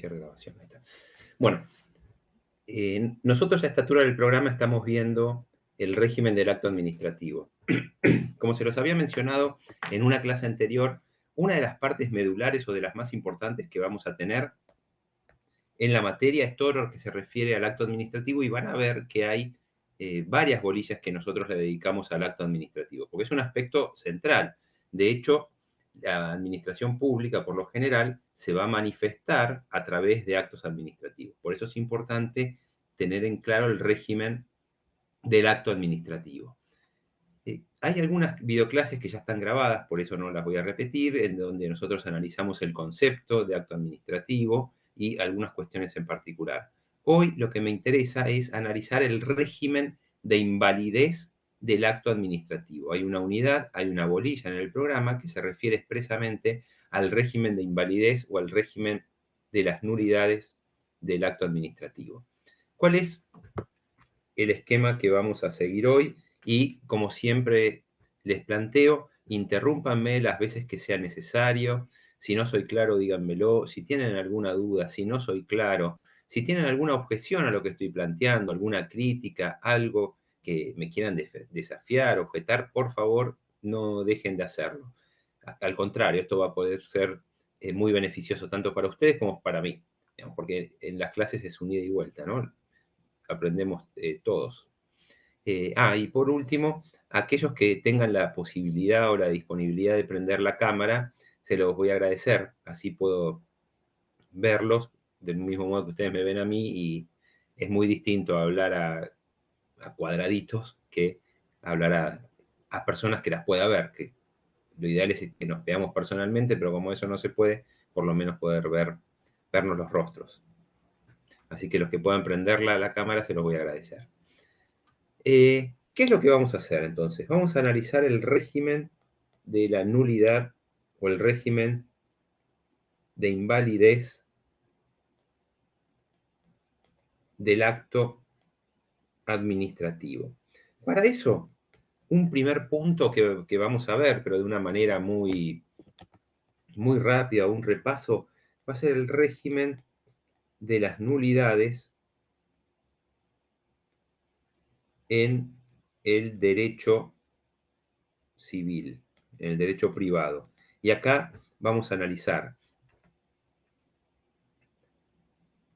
Iniciar grabación. Ahí está. Bueno, nosotros a esta altura del programa estamos viendo el régimen del acto administrativo. Como se los había mencionado en una clase anterior, una de las partes medulares o de las más importantes que vamos a tener en la materia es todo lo que se refiere al acto administrativo, y van a ver que hay varias bolillas que nosotros le dedicamos al acto administrativo, porque es un aspecto central. De hecho, la administración pública, por lo general, se va a manifestar a través de actos administrativos. Por eso es importante tener en claro el régimen del acto administrativo. Hay algunas videoclases que ya están grabadas, por eso no las voy a repetir, en donde nosotros analizamos el concepto de acto administrativo y algunas cuestiones en particular. Hoy lo que me interesa es analizar el régimen de invalidez del acto administrativo. Hay una unidad, hay una bolilla en el programa que se refiere expresamente al régimen de invalidez o al régimen de las nulidades del acto administrativo. ¿Cuál es el esquema que vamos a seguir hoy? Y como siempre les planteo, interrúmpanme las veces que sea necesario. Si no soy claro, díganmelo. Si tienen alguna duda, si no soy claro, si tienen alguna objeción a lo que estoy planteando, alguna crítica, algo que me quieran desafiar, objetar, por favor, no dejen de hacerlo. Al contrario, esto va a poder ser muy beneficioso tanto para ustedes como para mí, digamos, porque en las clases es un ida y vuelta, ¿no? Aprendemos todos. Y por último, aquellos que tengan la posibilidad o la disponibilidad de prender la cámara, se los voy a agradecer. Así puedo verlos del mismo modo que ustedes me ven a mí, y es muy distinto hablar a cuadraditos que hablar a personas que las pueda ver. Que lo ideal es que nos veamos personalmente, pero como eso no se puede, por lo menos poder vernos los rostros. Así que los que puedan prender la cámara se los voy a agradecer. ¿Qué es lo que vamos a hacer entonces? Vamos a analizar el régimen de la nulidad o el régimen de invalidez del acto administrativo. Para eso, un primer punto que vamos a ver, pero de una manera muy, muy rápida, un repaso, va a ser el régimen de las nulidades en el derecho civil, en el derecho privado. Y acá vamos a analizar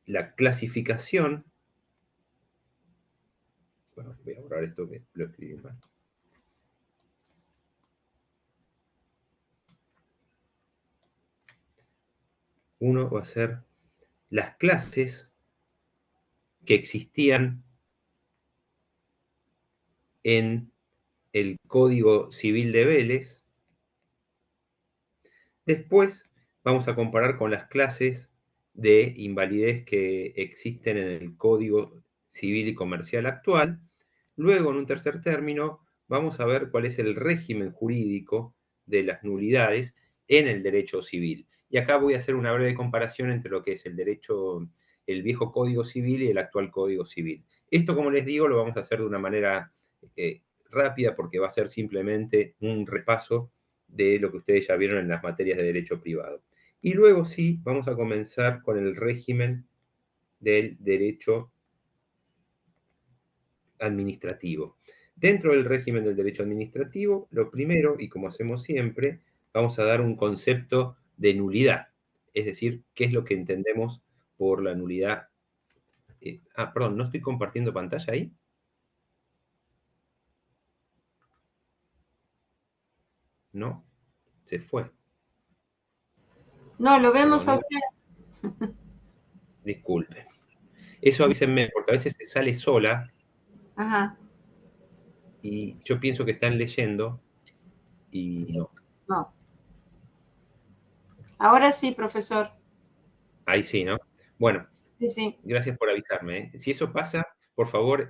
la clasificación. Bueno, voy a borrar esto que lo escribí mal. Uno va a ser las clases que existían en el Código Civil de Vélez. Después vamos a comparar con las clases de invalidez que existen en el Código Civil y Comercial actual. Luego, en un tercer término, vamos a ver cuál es el régimen jurídico de las nulidades en el derecho civil. Y acá voy a hacer una breve comparación entre lo que es el derecho, el viejo Código Civil y el actual Código Civil. Esto, como les digo, lo vamos a hacer de una manera rápida, porque va a ser simplemente un repaso de lo que ustedes ya vieron en las materias de derecho privado. Y luego sí, vamos a comenzar con el régimen del derecho administrativo. Dentro del régimen del derecho administrativo, lo primero, y como hacemos siempre, vamos a dar un concepto de nulidad, es decir, qué es lo que entendemos por la nulidad. Perdón, ¿no estoy compartiendo pantalla ahí? No, se fue. No, lo vemos Perdón, a usted. disculpe. Eso avísenme, porque a veces se sale sola. Ajá. Y yo pienso que están leyendo y no. No. Ahora sí, profesor. Ahí sí, ¿no? Bueno, Sí, sí. gracias por avisarme, ¿eh? Si eso pasa, por favor,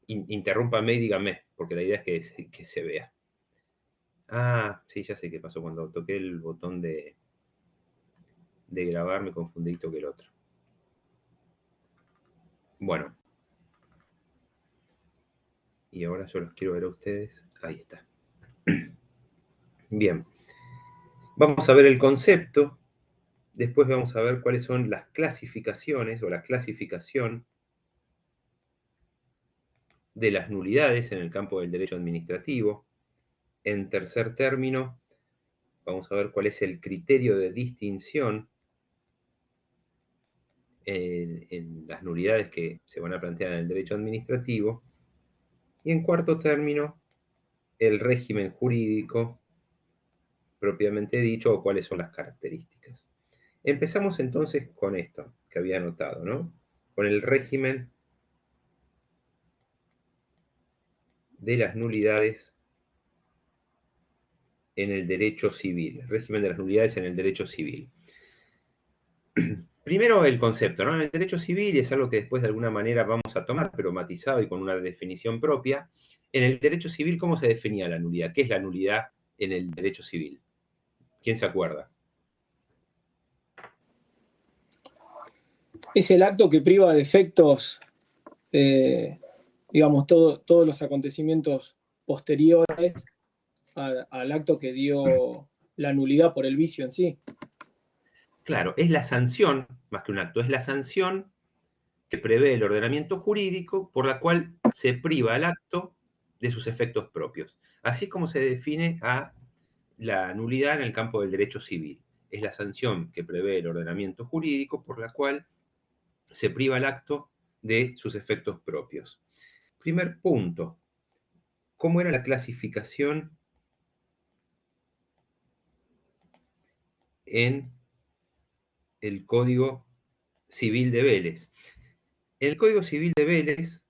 interrúmpame y dígame, porque la idea es que se vea. Sí, ya sé qué pasó. Cuando toqué el botón de grabar, me confundí y toqué el otro. Bueno. Y ahora yo los quiero ver a ustedes. Ahí está. Bien. Vamos a ver el concepto Después vamos a ver cuáles son las clasificaciones o la clasificación de las nulidades en el campo del derecho administrativo. En tercer término, vamos a ver cuál es el criterio de distinción en las nulidades que se van a plantear en el derecho administrativo. Y en cuarto término, el régimen jurídico propiamente dicho o cuáles son las características. Empezamos entonces con esto que había anotado, ¿no? Con el régimen de las nulidades en el derecho civil, el régimen de las nulidades en el derecho civil. Primero el concepto, ¿no? En el derecho civil, y es algo que después de alguna manera vamos a tomar, pero matizado y con una definición propia. En el derecho civil, ¿cómo se definía la nulidad? ¿Qué es la nulidad en el derecho civil? ¿Quién se acuerda? Es el acto que priva de efectos, digamos, todos los acontecimientos posteriores al acto que dio la nulidad por el vicio en sí. Claro, es la sanción, más que un acto, es la sanción que prevé el ordenamiento jurídico por la cual se priva al acto de sus efectos propios. Así como se define a la nulidad en el campo del derecho civil. Es la sanción que prevé el ordenamiento jurídico por la cual se priva al acto de sus efectos propios. Primer punto, ¿cómo era la clasificación en el Código Civil de Vélez? El Código Civil de Vélez,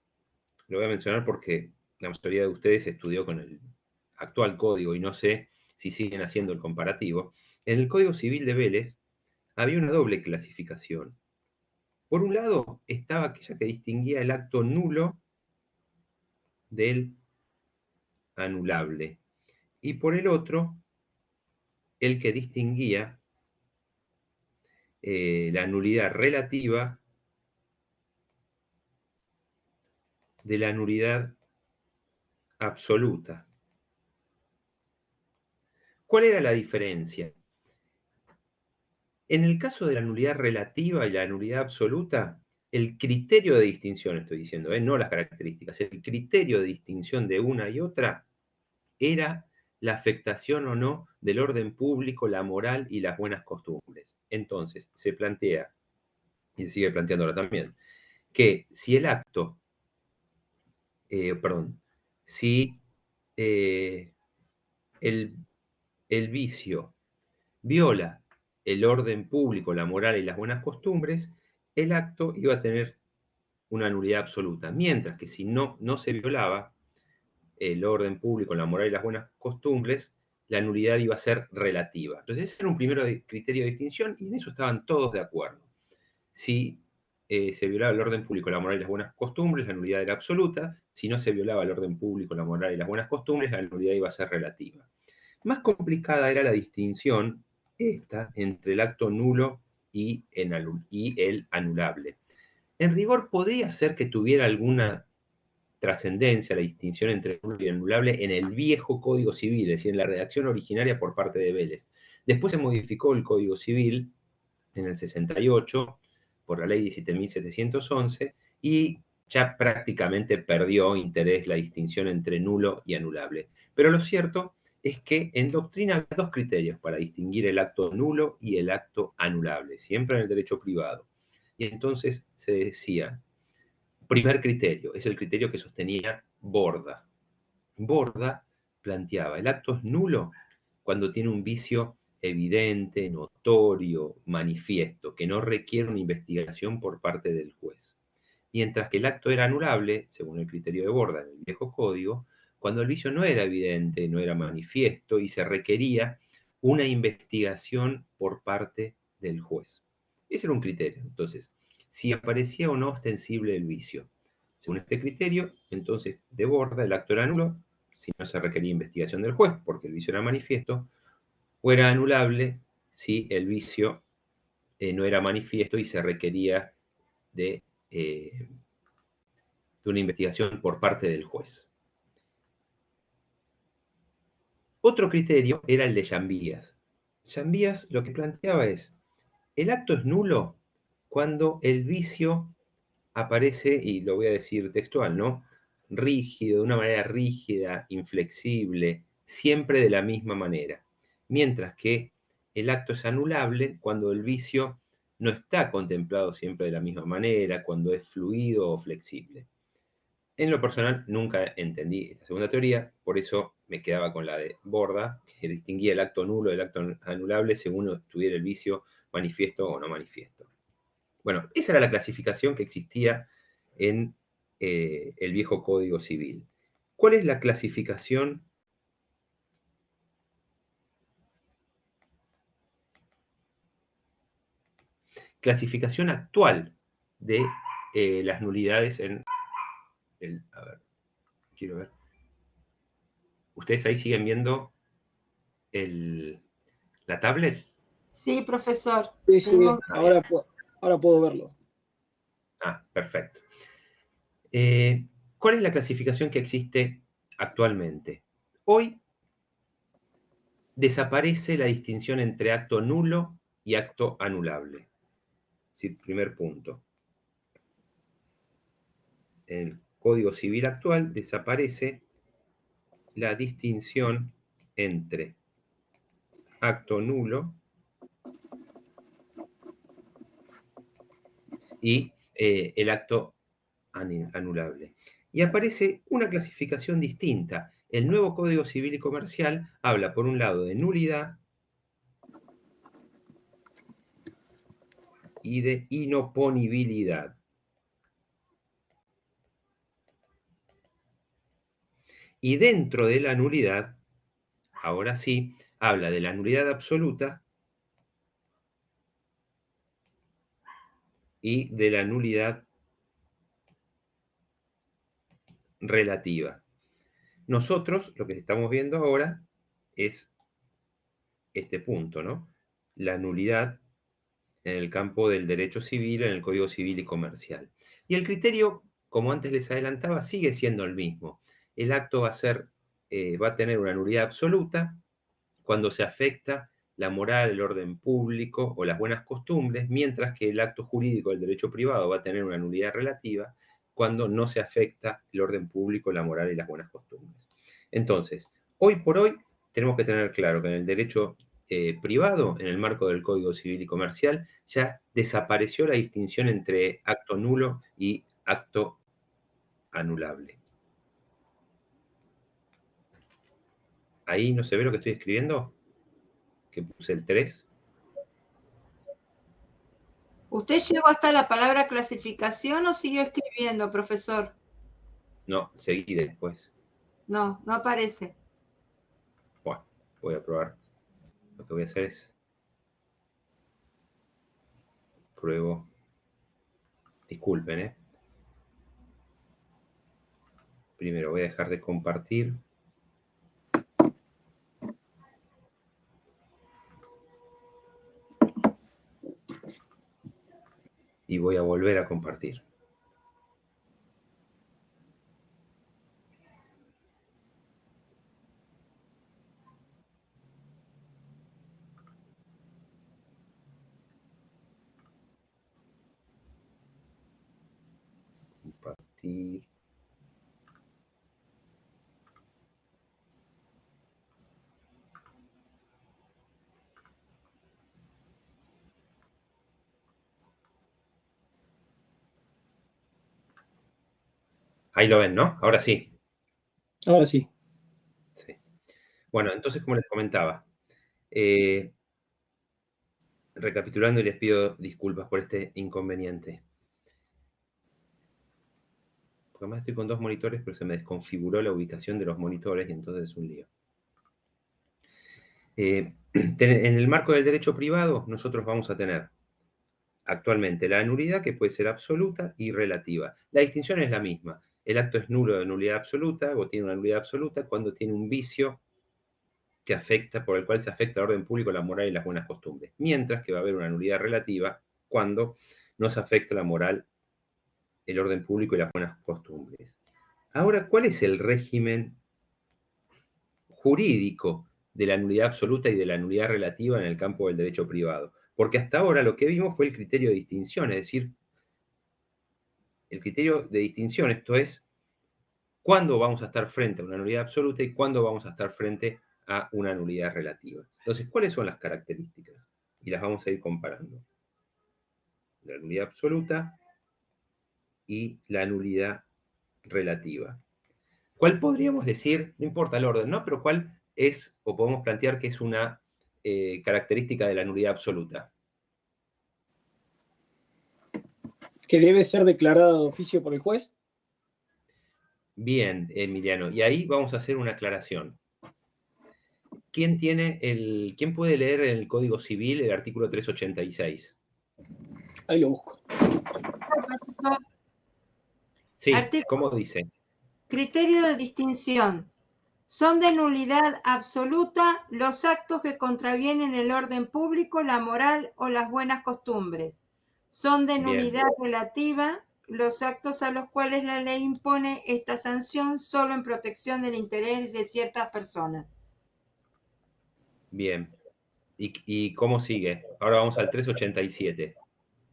lo voy a mencionar porque la mayoría de ustedes estudió con el actual código y no sé si siguen haciendo el comparativo. En el Código Civil de Vélez había una doble clasificación. Por un lado estaba aquella que distinguía el acto nulo del anulable. Y por el otro, el que distinguía la nulidad relativa de la nulidad absoluta. ¿Cuál era la diferencia? En el caso de la nulidad relativa y la nulidad absoluta, el criterio de distinción, estoy diciendo, no las características, el criterio de distinción de una y otra era la afectación o no del orden público, la moral y las buenas costumbres. Entonces, se plantea, y se sigue planteando ahora también, que si el acto, si el vicio viola el orden público, la moral y las buenas costumbres, el acto iba a tener una nulidad absoluta. Mientras que si no se violaba el orden público, la moral y las buenas costumbres, la nulidad iba a ser relativa. Entonces ese era un primer criterio de distinción y en eso estaban todos de acuerdo. Si se violaba el orden público, la moral y las buenas costumbres, la nulidad era absoluta. Si no se violaba el orden público, la moral y las buenas costumbres, la nulidad iba a ser relativa. Más complicada era la distinción esta entre el acto nulo y el anulable. En rigor podría ser que tuviera alguna trascendencia la distinción entre nulo y anulable en el viejo Código Civil, es decir, en la redacción originaria por parte de Vélez. Después se modificó el Código Civil en el 68 por la ley 17.711 y ya prácticamente perdió interés la distinción entre nulo y anulable. Pero lo cierto es que en doctrina hay dos criterios para distinguir el acto nulo y el acto anulable, siempre en el derecho privado. Y entonces se decía, primer criterio, es el criterio que sostenía Borda. Borda planteaba, el acto es nulo cuando tiene un vicio evidente, notorio, manifiesto, que no requiere una investigación por parte del juez. Mientras que el acto era anulable, según el criterio de Borda en el viejo código, cuando el vicio no era evidente, no era manifiesto y se requería una investigación por parte del juez. Ese era un criterio. Entonces, si aparecía o no ostensible el vicio. Según este criterio, entonces, de Borda, el acto era nulo si no se requería investigación del juez, porque el vicio era manifiesto, o era anulable si el vicio no era manifiesto y se requería de una investigación por parte del juez. Otro criterio era el de Llambías. Llambías lo que planteaba es, El acto es nulo cuando el vicio aparece, y lo voy a decir textual, ¿no? Rígido, de una manera rígida, inflexible, siempre de la misma manera. Mientras que el acto es anulable cuando el vicio no está contemplado siempre de la misma manera, cuando es fluido o flexible. En lo personal nunca entendí esta segunda teoría, por eso me quedaba con la de Borda, que distinguía el acto nulo del acto anulable según estuviera el vicio manifiesto o no manifiesto. Bueno, esa era la clasificación que existía en el viejo Código Civil. ¿Cuál es la clasificación actual de las nulidades en el... A ver, quiero ver. ¿Ustedes ahí siguen viendo la tablet? Sí, profesor. Sí, Seguimos. ahora puedo verlo. Ah, perfecto. ¿Cuál es la clasificación que existe actualmente? Hoy desaparece la distinción entre acto nulo y acto anulable. Sí, primer punto. En el Código Civil actual desaparece la distinción entre acto nulo y el acto anulable. Y aparece una clasificación distinta. El nuevo Código Civil y Comercial habla, por un lado, de nulidad y de inoponibilidad. Y dentro de la nulidad, ahora sí, habla de la nulidad absoluta y de la nulidad relativa. Nosotros lo que estamos viendo ahora es este punto, ¿no? La nulidad en el campo del derecho civil, en el Código Civil y Comercial. Y el criterio, como antes les adelantaba, sigue siendo el mismo. El acto va a tener una nulidad absoluta cuando se afecta la moral, el orden público o las buenas costumbres, mientras que el acto jurídico del derecho privado va a tener una nulidad relativa cuando no se afecta el orden público, la moral y las buenas costumbres. Entonces, hoy por hoy tenemos que tener claro que en el derecho privado, en el marco del Código Civil y Comercial, ya desapareció la distinción entre acto nulo y acto anulable. Ahí no se ve lo que estoy escribiendo, que puse el 3. ¿Usted llegó hasta la palabra clasificación o siguió escribiendo, profesor? No, seguí después. No, no aparece. Bueno, voy a probar. Lo que voy a hacer es pruebo. Disculpen, ¿eh? Primero voy a dejar de compartir. Y voy a volver a compartir. Compartir. Ahí lo ven, ¿no? Ahora sí. Ahora sí. Sí. Bueno, entonces, como les comentaba, recapitulando y les pido disculpas por este inconveniente. Porque además estoy con dos monitores, pero se me desconfiguró la ubicación de los monitores y entonces es un lío. En el marco del derecho privado, nosotros vamos a tener actualmente la nulidad, que puede ser absoluta y relativa. La distinción es la misma. El acto es nulo de nulidad absoluta o tiene una nulidad absoluta cuando tiene un vicio que afecta, por el cual se afecta el orden público, la moral y las buenas costumbres. Mientras que va a haber una nulidad relativa cuando no se afecta la moral, el orden público y las buenas costumbres. Ahora, ¿cuál es el régimen jurídico de la nulidad absoluta y de la nulidad relativa en el campo del derecho privado? Porque hasta ahora lo que vimos fue el criterio de distinción, es decir, el criterio de distinción, esto es, cuándo vamos a estar frente a una nulidad absoluta y cuándo vamos a estar frente a una nulidad relativa. Entonces, ¿cuáles son las características? Y las vamos a ir comparando. La nulidad absoluta y la nulidad relativa. ¿Cuál podríamos decir? No importa el orden, ¿no? Pero ¿cuál es, o podemos plantear que es una característica de la nulidad absoluta? Que debe ser declarada de oficio por el juez. Bien, Emiliano, y ahí vamos a hacer una aclaración. ¿Quién puede leer en el Código Civil el artículo 386? Ahí lo busco. Sí, ¿cómo dice? Criterio de distinción. Son de nulidad absoluta los actos que contravienen el orden público, la moral o las buenas costumbres. Son de nulidad relativa los actos a los cuales la ley impone esta sanción solo en protección del interés de ciertas personas. Bien. ¿Y cómo sigue? Ahora vamos al 387.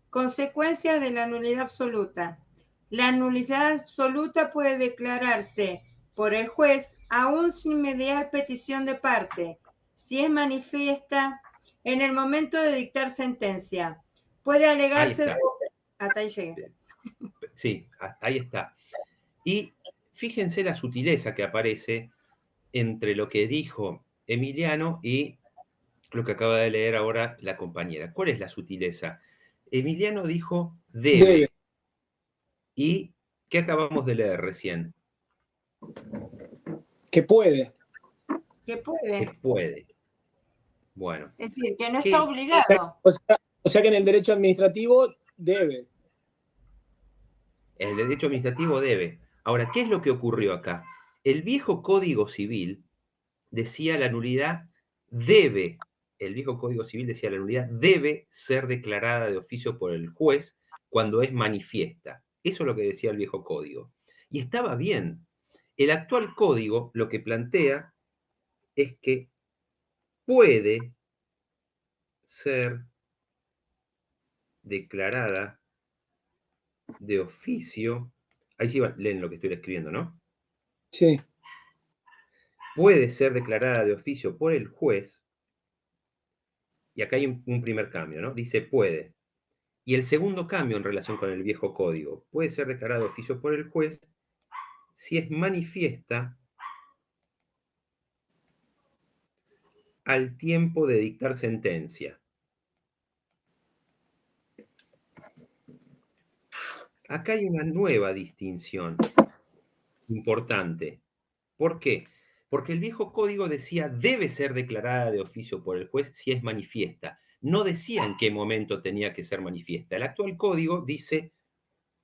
Consecuencias de la nulidad absoluta. La nulidad absoluta puede declararse por el juez aún sin mediar petición de parte, si es manifiesta en el momento de dictar sentencia. Puede alegarse... Hasta ahí llegué. Sí, ahí está. Y fíjense la sutileza que aparece entre lo que dijo Emiliano y lo que acaba de leer ahora la compañera. ¿Cuál es la sutileza? Emiliano dijo debe. ¿Y qué acabamos de leer recién? Que puede. Que puede. Que puede. Bueno. Es decir, que no está obligado. O sea que en el derecho administrativo debe. En el derecho administrativo debe. Ahora, ¿qué es lo que ocurrió acá? El viejo Código Civil decía la nulidad debe, el viejo Código Civil decía la nulidad debe ser declarada de oficio por el juez cuando es manifiesta. Eso es lo que decía el viejo Código. Y estaba bien. El actual Código lo que plantea es que puede ser declarada de oficio. Ahí sí leen lo que estoy escribiendo, ¿no? Sí. Puede ser declarada de oficio por el juez, y acá hay un primer cambio, ¿no? Dice puede. Y el segundo cambio en relación con el viejo código, puede ser declarada de oficio por el juez si es manifiesta al tiempo de dictar sentencia. Acá hay una nueva distinción importante. ¿Por qué? Porque el viejo código decía debe ser declarada de oficio por el juez si es manifiesta. No decía en qué momento tenía que ser manifiesta. El actual código dice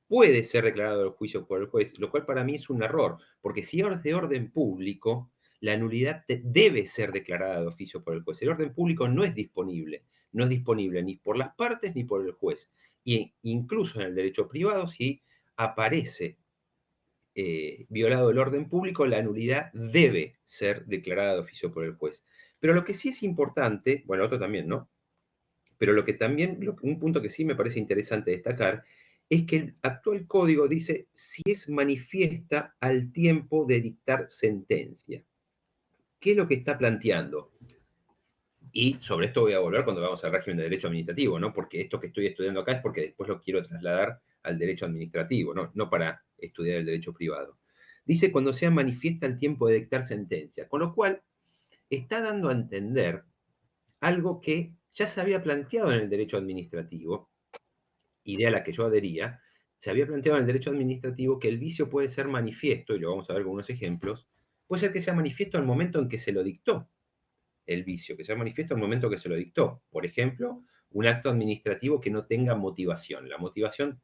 puede ser declarado de oficio por el juez, lo cual para mí es un error, porque si es de orden público, la nulidad debe ser declarada de oficio por el juez. El orden público no es disponible ni por las partes ni por el juez. Y incluso en el derecho privado, si aparece violado el orden público, la nulidad debe ser declarada de oficio por el juez. Pero lo que sí es importante, bueno, otro también, ¿no? Pero lo que también, un punto que sí me parece interesante destacar, es que el actual código dice si es manifiesta al tiempo de dictar sentencia. ¿Qué es lo que está planteando? Y sobre esto voy a volver cuando vamos al régimen de derecho administrativo, ¿no? Porque esto que estoy estudiando acá es porque después lo quiero trasladar al derecho administrativo, no para estudiar el derecho privado. Dice cuando sea manifiesta al tiempo de dictar sentencia, con lo cual está dando a entender algo que ya se había planteado en el derecho administrativo, idea a la que yo adhería. Se había planteado en el derecho administrativo que el vicio puede ser manifiesto, y lo vamos a ver con unos ejemplos, puede ser que sea manifiesto al momento en que se lo dictó el vicio, que sea manifiesto al momento que se lo dictó. Por ejemplo, un acto administrativo que no tenga motivación. La motivación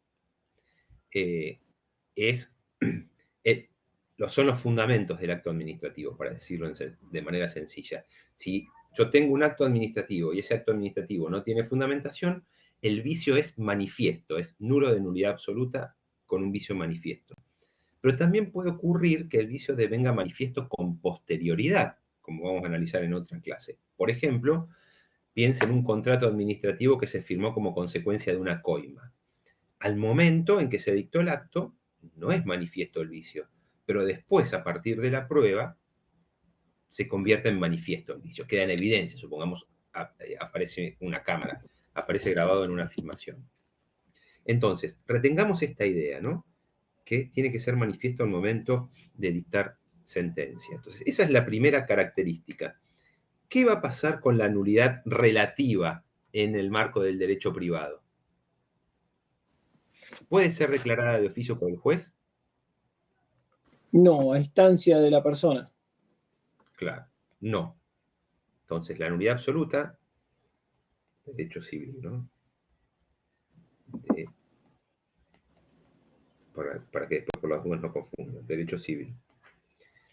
son los fundamentos del acto administrativo, para decirlo de manera sencilla. Si yo tengo un acto administrativo y ese acto administrativo no tiene fundamentación, el vicio es manifiesto, es nulo de nulidad absoluta con un vicio manifiesto. Pero también puede ocurrir que el vicio devenga manifiesto con posterioridad, como vamos a analizar en otra clase. Por ejemplo, Piensa en un contrato administrativo que se firmó como consecuencia de una coima. Al momento en que se dictó el acto, no es manifiesto el vicio, pero después, a partir de la prueba, se convierte en manifiesto el vicio, queda en evidencia, supongamos, aparece una cámara, aparece grabado en una filmación. Entonces, retengamos esta idea, ¿no? Que tiene que ser manifiesto al momento de dictar sentencia. Entonces, esa es la primera característica. ¿Qué va a pasar con la nulidad relativa en el marco del derecho privado? ¿Puede ser declarada de oficio por el juez? No, a instancia de la persona. Claro, no. Entonces, la nulidad absoluta, derecho civil, ¿no? Para que después por las dudas no confundan, derecho civil.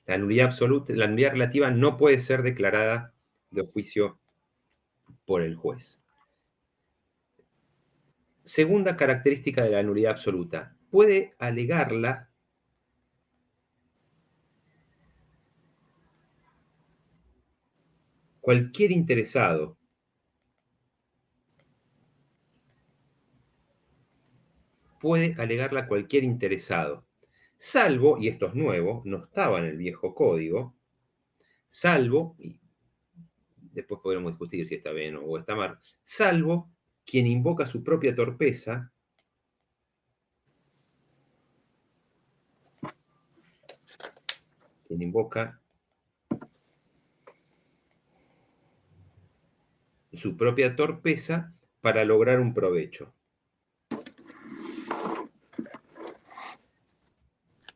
La nulidad absoluta, la nulidad relativa no puede ser declarada de oficio por el juez. Segunda característica de la nulidad absoluta, puede alegarla cualquier interesado. Puede alegarla cualquier interesado, salvo, y esto es nuevo, no estaba en el viejo código, salvo, y después podremos discutir si está bien o está mal, salvo quien invoca su propia torpeza quien invoca su propia torpeza para lograr un provecho.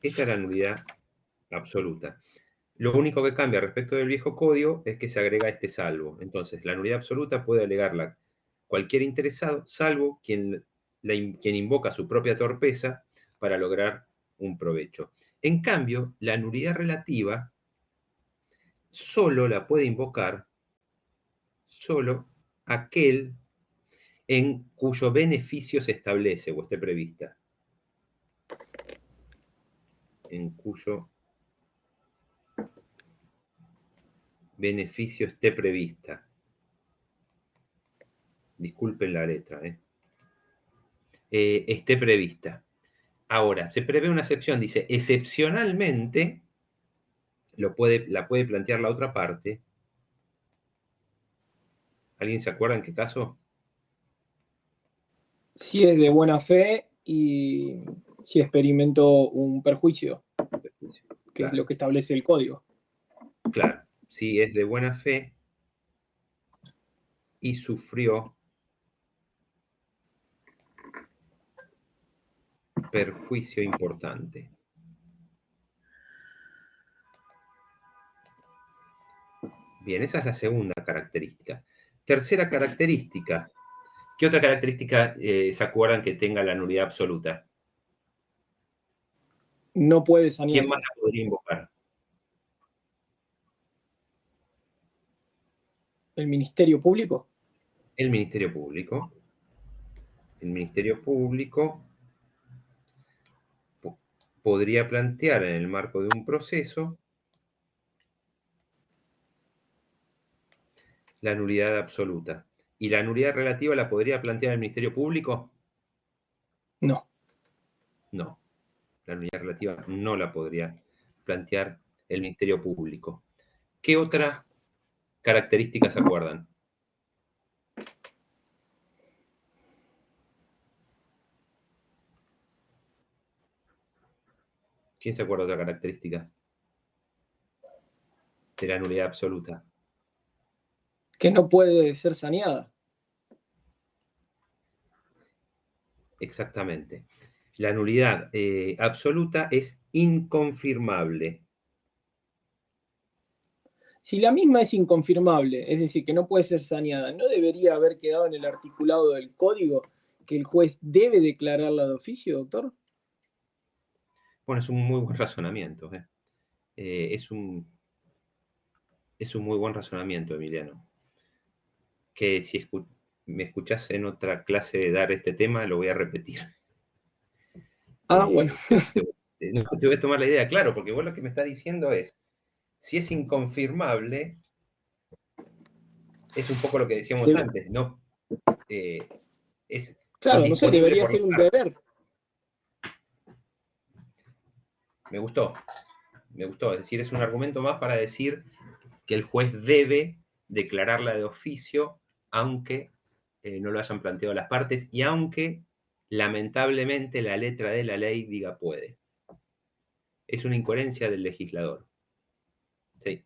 Esta es la nulidad absoluta. Lo único que cambia respecto del viejo código es que se agrega este salvo. Entonces, la nulidad absoluta puede alegarla cualquier interesado, salvo quien invoca su propia torpeza para lograr un provecho. En cambio, la nulidad relativa solo la puede invocar solo aquel en cuyo beneficio se establece o esté prevista. En cuyo beneficio esté prevista. Disculpen la letra, esté prevista. Ahora, se prevé una excepción, dice, excepcionalmente, la puede plantear la otra parte. ¿Alguien se acuerda en qué caso? Si es de buena fe y si experimentó un perjuicio, que es Claro, lo que establece el código. claro, si es de buena fe y sufrió perjuicio importante. Bien, esa es la segunda característica. Tercera característica. ¿Qué otra característica se acuerdan que tenga la nulidad absoluta? No puede ¿Quién sanearse. más la podría invocar? ¿El Ministerio Público? El Ministerio Público. El Ministerio Público podría plantear en el marco de un proceso la nulidad absoluta. ¿Y la nulidad relativa la podría plantear el Ministerio Público? No. No. La nulidad relativa no la podría plantear el Ministerio Público. ¿Qué otras características se acuerdan? ¿Quién se acuerda de otra característica de la nulidad absoluta? Que no puede ser saneada. Exactamente. La nulidad absoluta es inconfirmable. Si la misma es inconfirmable, es decir, que no puede ser saneada, ¿no debería haber quedado en el articulado del código que el juez debe declararla de oficio, doctor? Bueno, es un muy buen razonamiento. Es un muy buen razonamiento, Emiliano. Que si me escuchás en otra clase de dar este tema, lo voy a repetir. Bueno. Te voy a tomar la idea, claro, porque vos lo que me estás diciendo es, si es inconfirmable, es un poco lo que decíamos antes, ¿no? Es Claro, no sé, indisponible debería por ser la un parte. deber. Me gustó, es decir, es un argumento más para decir que el juez debe declararla de oficio, aunque no lo hayan planteado las partes y aunque lamentablemente la letra de la ley diga puede. Es una incoherencia del legislador. Sí,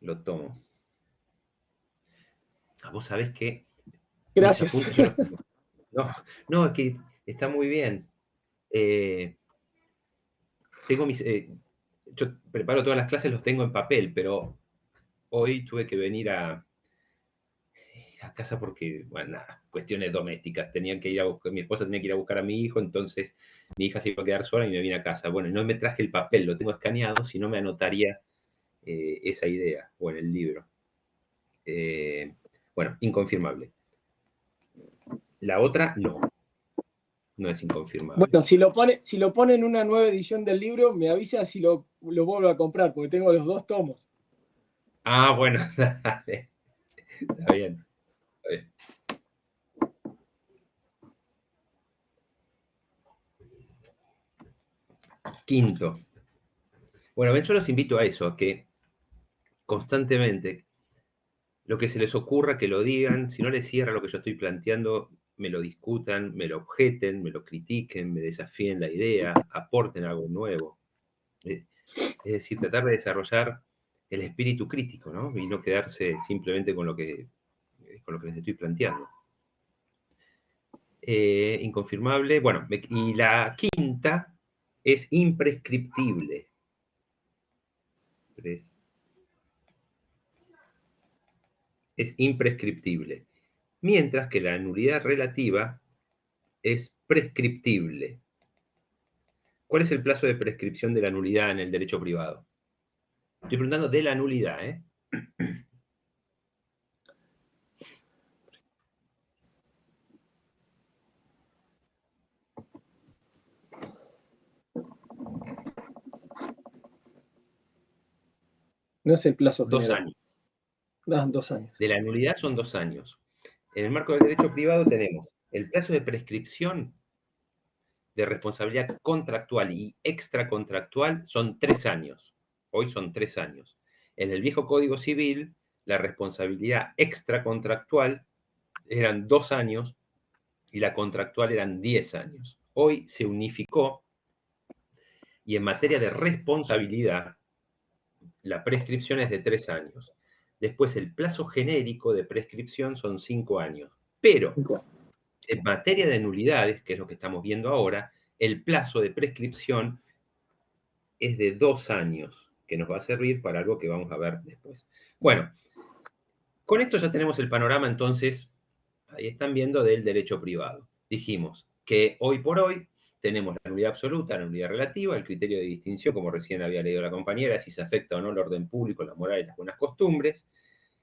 lo tomo. Vos sabés que mis Gracias. apuntes yo los tengo. No, es que está muy bien. Tengo yo preparo todas las clases, los tengo en papel, pero hoy tuve que venir a casa porque, bueno, nada, cuestiones domésticas. Tenían que ir a buscar, mi esposa tenía que ir a buscar a mi hijo, entonces mi hija se iba a quedar sola y me vine a casa. Bueno, no me traje el papel, lo tengo escaneado, si no me anotaría esa idea, o en el libro. Bueno, inconfirmable. La otra, no es inconfirmable. Bueno, si lo pone en una nueva edición del libro, me avisa si lo vuelvo a comprar, porque tengo los 2 tomos. Ah, bueno, dale. Está bien. Está bien. Quinto. Bueno, yo los invito a eso, a que constantemente lo que se les ocurra, que lo digan, si no les cierra lo que yo estoy planteando, me lo discutan, me lo objeten, me lo critiquen, me desafíen la idea, aporten algo nuevo. Es decir, tratar de desarrollar el espíritu crítico, ¿no? Y no quedarse simplemente con lo que les estoy planteando. Inconfirmable. Bueno, y la quinta es imprescriptible. Es imprescriptible. Mientras que la nulidad relativa es prescriptible. ¿Cuál es el plazo de prescripción de la nulidad en el derecho privado? Estoy preguntando de la nulidad, ¿eh? No es el plazo 2 general. años. 2 años. De la nulidad son 2 años. En el marco del derecho privado tenemos el plazo de prescripción de responsabilidad contractual y extracontractual son 3 años. Hoy son 3 años. En el viejo Código Civil, la responsabilidad extracontractual eran 2 años y la contractual eran 10 años. Hoy se unificó y en materia de responsabilidad, la prescripción es de 3 años. Después el plazo genérico de prescripción son 5 años. Pero en materia de nulidades, que es lo que estamos viendo ahora, el plazo de prescripción es de 2 años, que nos va a servir para algo que vamos a ver después. Bueno, con esto ya tenemos el panorama entonces, ahí están viendo, del derecho privado. Dijimos que hoy por hoy tenemos la nulidad absoluta, la nulidad relativa, el criterio de distinción, como recién había leído la compañera, si se afecta o no el orden público, la moral y las buenas costumbres.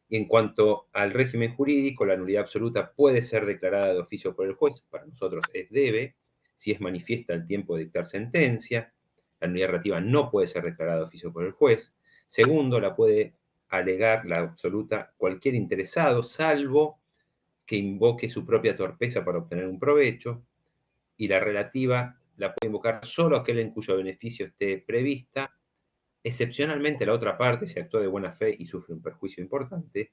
Y en cuanto al régimen jurídico, la nulidad absoluta puede ser declarada de oficio por el juez, para nosotros es debe, si es manifiesta al tiempo de dictar sentencia. La nulidad relativa no puede ser declarada de oficio por el juez. Segundo, la puede alegar la absoluta cualquier interesado, salvo que invoque su propia torpeza para obtener un provecho. Y la relativa la puede invocar solo aquel en cuyo beneficio esté prevista. Excepcionalmente, la otra parte, si actúa de buena fe y sufre un perjuicio importante.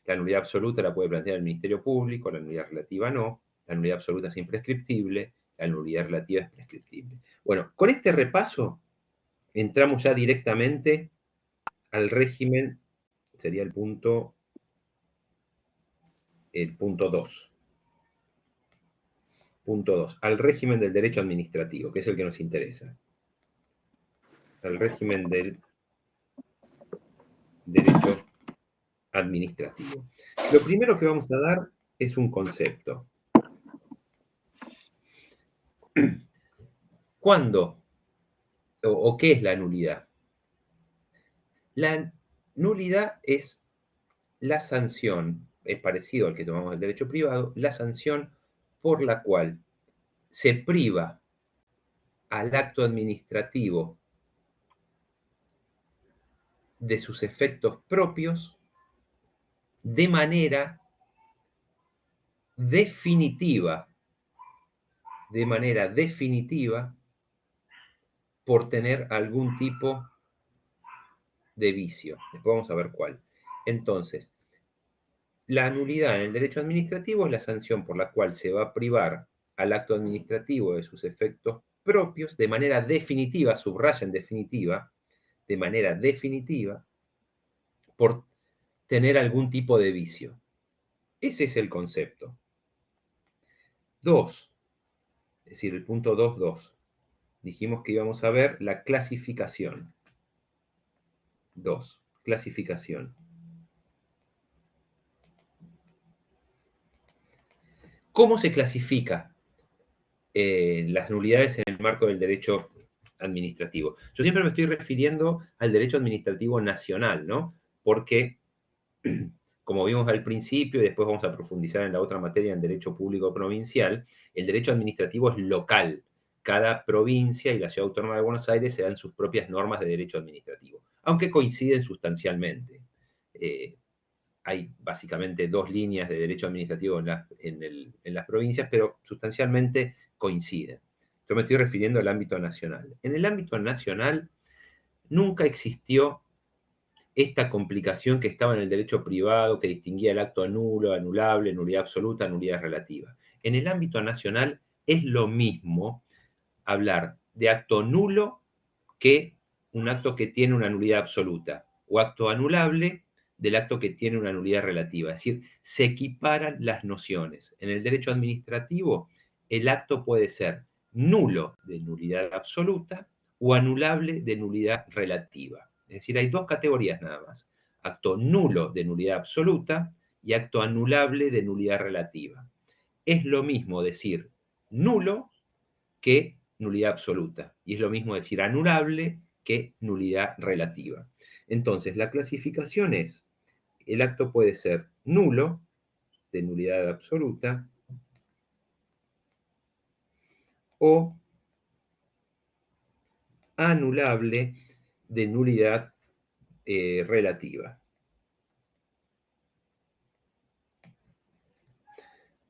La nulidad absoluta la puede plantear el Ministerio Público, la nulidad relativa no. La nulidad absoluta es imprescriptible, la nulidad relativa es prescriptible. Bueno, con este repaso entramos ya directamente al régimen, sería el punto 2. Punto 2, al régimen del derecho administrativo, que es el que nos interesa. Al régimen del derecho administrativo. Lo primero que vamos a dar es un concepto. ¿Cuándo o qué es la nulidad? La nulidad es la sanción, es parecido al que tomamos el derecho privado, la sanción por la cual se priva al acto administrativo de sus efectos propios de manera definitiva, por tener algún tipo de vicio. Después vamos a ver cuál. Entonces, la nulidad en el derecho administrativo es la sanción por la cual se va a privar al acto administrativo de sus efectos propios de manera definitiva, subraya en definitiva, de manera definitiva, por tener algún tipo de vicio. Ese es el concepto. 2, es decir, el punto 2.2. Dijimos que íbamos a ver la clasificación. 2, clasificación. ¿Cómo se clasifica las nulidades en el marco del derecho administrativo? Yo siempre me estoy refiriendo al derecho administrativo nacional, ¿no? Porque, como vimos al principio, y después vamos a profundizar en la otra materia, en derecho público provincial, el derecho administrativo es local. Cada provincia y la Ciudad Autónoma de Buenos Aires se dan sus propias normas de derecho administrativo, aunque coinciden sustancialmente. Hay básicamente dos líneas de derecho administrativo en las provincias, pero sustancialmente coinciden. Yo me estoy refiriendo al ámbito nacional. En el ámbito nacional nunca existió esta complicación que estaba en el derecho privado, que distinguía el acto nulo, anulable, nulidad absoluta, nulidad relativa. En el ámbito nacional es lo mismo hablar de acto nulo que un acto que tiene una nulidad absoluta, o acto anulable del acto que tiene una nulidad relativa. Es decir, se equiparan las nociones. En el derecho administrativo, el acto puede ser nulo de nulidad absoluta o anulable de nulidad relativa. Es decir, hay dos categorías nada más. Acto nulo de nulidad absoluta y acto anulable de nulidad relativa. Es lo mismo decir nulo que nulidad absoluta. Y es lo mismo decir anulable que nulidad relativa. Entonces, la clasificación es, el acto puede ser nulo, de nulidad absoluta, o anulable, de nulidad relativa.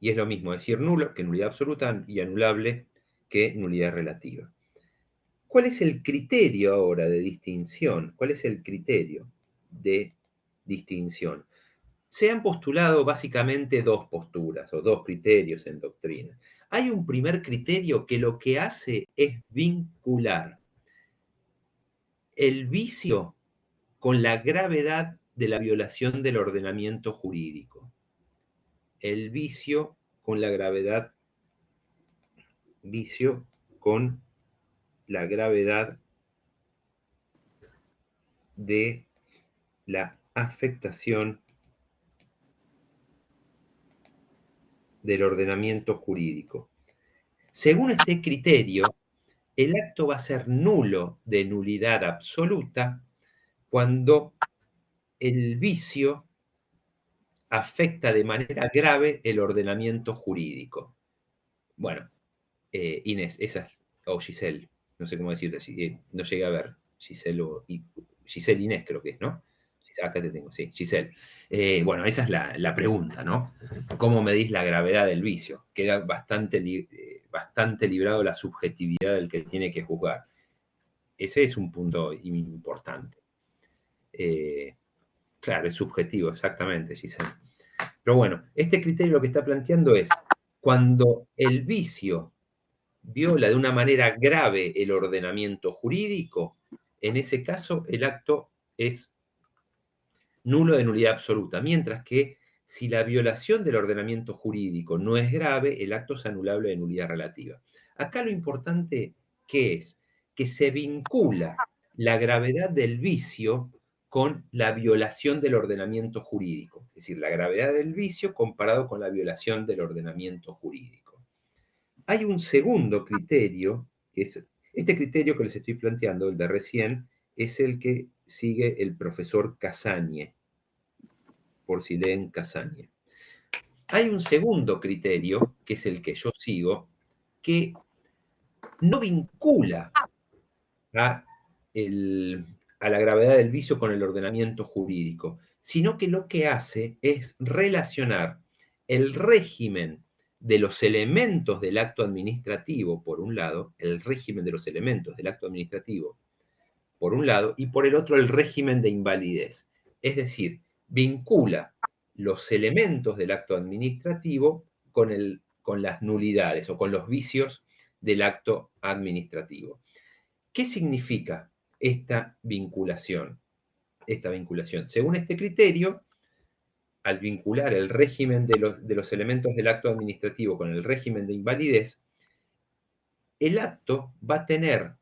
Y es lo mismo decir nulo que nulidad absoluta y anulable que nulidad relativa. ¿Cuál es el criterio ahora de distinción? ¿Cuál es el criterio de distinción? Se han postulado básicamente dos posturas o dos criterios en doctrina. Hay un primer criterio que lo que hace es vincular el vicio con la gravedad de la violación del ordenamiento jurídico. El vicio con la gravedad, vicio con la gravedad de la afectación del ordenamiento jurídico. Según este criterio, el acto va a ser nulo de nulidad absoluta cuando el vicio afecta de manera grave el ordenamiento jurídico. Bueno, Inés, esa, o Giselle, no sé cómo decirte, no llegué a ver, Giselle Inés creo que es, ¿no? Acá te tengo, sí, Giselle. Bueno, esa es la pregunta, ¿no? ¿Cómo medís la gravedad del vicio? Queda bastante librado la subjetividad del que tiene que juzgar. Ese es un punto importante. Claro, es subjetivo, exactamente, Giselle. Pero bueno, este criterio lo que está planteando es, cuando el vicio viola de una manera grave el ordenamiento jurídico, en ese caso el acto es nulo de nulidad absoluta, mientras que si la violación del ordenamiento jurídico no es grave, el acto es anulable de nulidad relativa. Acá lo importante, ¿qué es? Que se vincula la gravedad del vicio con la violación del ordenamiento jurídico, es decir, la gravedad del vicio comparado con la violación del ordenamiento jurídico. Hay un segundo criterio, que es este criterio que les estoy planteando, el de recién, es el que sigue el profesor Casagne, por si leen Casagne. Hay un segundo criterio, que es el que yo sigo, que no vincula a la gravedad del vicio con el ordenamiento jurídico, sino que lo que hace es relacionar el régimen de los elementos del acto administrativo, por un lado, el régimen de los elementos del acto administrativo, por un lado, y por el otro el régimen de invalidez. Es decir, vincula los elementos del acto administrativo con las nulidades o con los vicios del acto administrativo. ¿Qué significa esta vinculación? Según este criterio, al vincular el régimen de los elementos del acto administrativo con el régimen de invalidez, el acto va a tener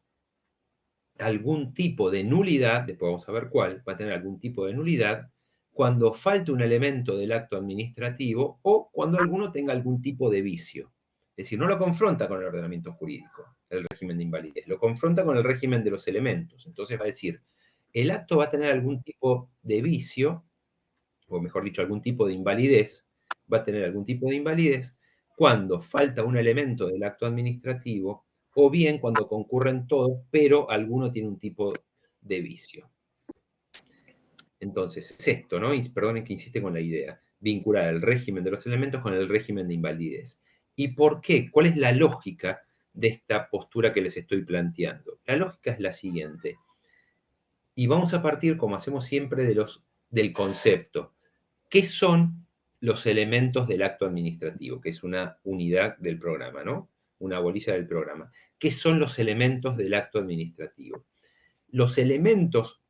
algún tipo de nulidad, después vamos a ver cuál, va a tener algún tipo de nulidad cuando falte un elemento del acto administrativo o cuando alguno tenga algún tipo de vicio. Es decir, no lo confronta con el ordenamiento jurídico, el régimen de invalidez, lo confronta con el régimen de los elementos. Entonces va a decir, el acto va a tener algún tipo de vicio, o mejor dicho, algún tipo de invalidez, va a tener algún tipo de invalidez cuando falta un elemento del acto administrativo o bien cuando concurren todos, pero alguno tiene un tipo de vicio. Entonces, es esto, ¿no? Y perdonen que insiste con la idea, vincular el régimen de los elementos con el régimen de invalidez. ¿Y por qué? ¿Cuál es la lógica de esta postura que les estoy planteando? La lógica es la siguiente. Y vamos a partir, como hacemos siempre, del concepto. ¿Qué son los elementos del acto administrativo? Que es una unidad del programa, ¿no? Una bolilla del programa. ¿Qué son los elementos del acto administrativo? Los elementos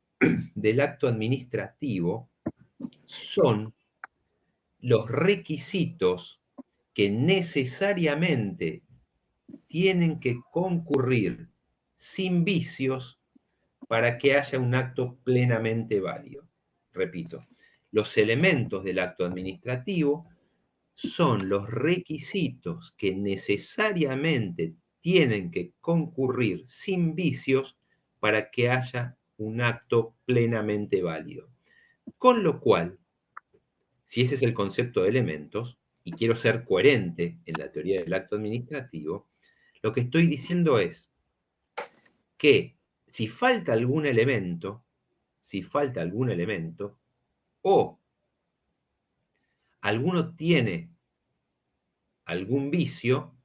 del acto administrativo son los requisitos que necesariamente tienen que concurrir sin vicios para que haya un acto plenamente válido. Repito, los elementos del acto administrativo son los requisitos que necesariamente tienen que concurrir sin vicios para que haya un acto plenamente válido. Con lo cual, si ese es el concepto de elementos, y quiero ser coherente en la teoría del acto administrativo, lo que estoy diciendo es que si falta algún elemento, o alguno tiene algún vicio,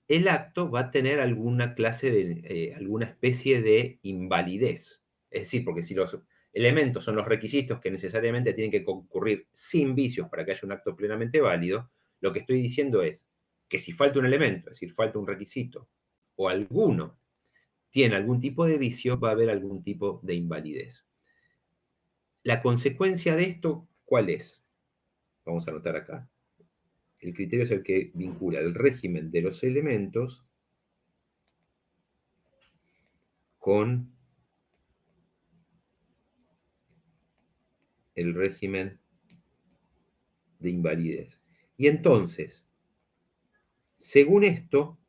el acto va a tener alguna clase de, alguna especie de invalidez. Es decir, porque si los elementos son los requisitos que necesariamente tienen que concurrir sin vicios para que haya un acto plenamente válido, lo que estoy diciendo es que si falta un elemento, es decir, falta un requisito, o alguno tiene algún tipo de vicio, va a haber algún tipo de invalidez. La consecuencia de esto, ¿cuál es? Vamos a anotar acá. El criterio es el que vincula el régimen de los elementos con el régimen de invalidez. Y entonces, según esto,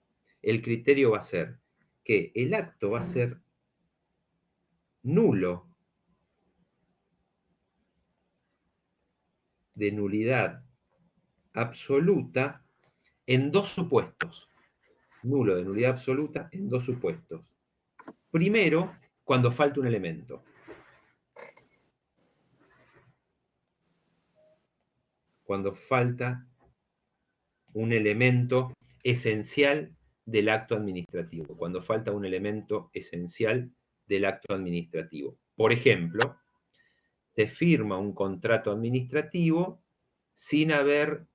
el criterio va a ser que el acto va a ser nulo, de nulidad absoluta, en dos supuestos. Nulo de nulidad absoluta en dos supuestos. Primero, cuando falta un elemento. Cuando falta un elemento esencial del acto administrativo. Cuando falta un elemento esencial del acto administrativo. Por ejemplo, se firma un contrato administrativo sin haber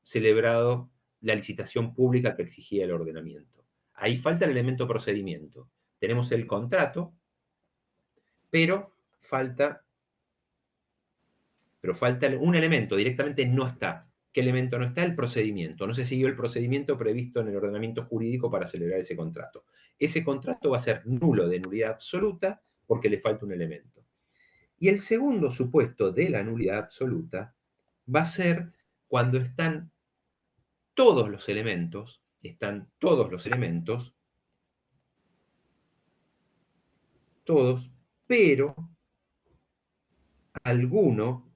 celebrado la licitación pública que exigía el ordenamiento. Ahí falta el elemento procedimiento. Tenemos el contrato, pero falta un elemento, directamente no está. ¿Qué elemento no está? El procedimiento. No se siguió el procedimiento previsto en el ordenamiento jurídico para celebrar ese contrato. Ese contrato va a ser nulo de nulidad absoluta porque le falta un elemento. Y el segundo supuesto de la nulidad absoluta va a ser cuando están todos los elementos, todos, pero alguno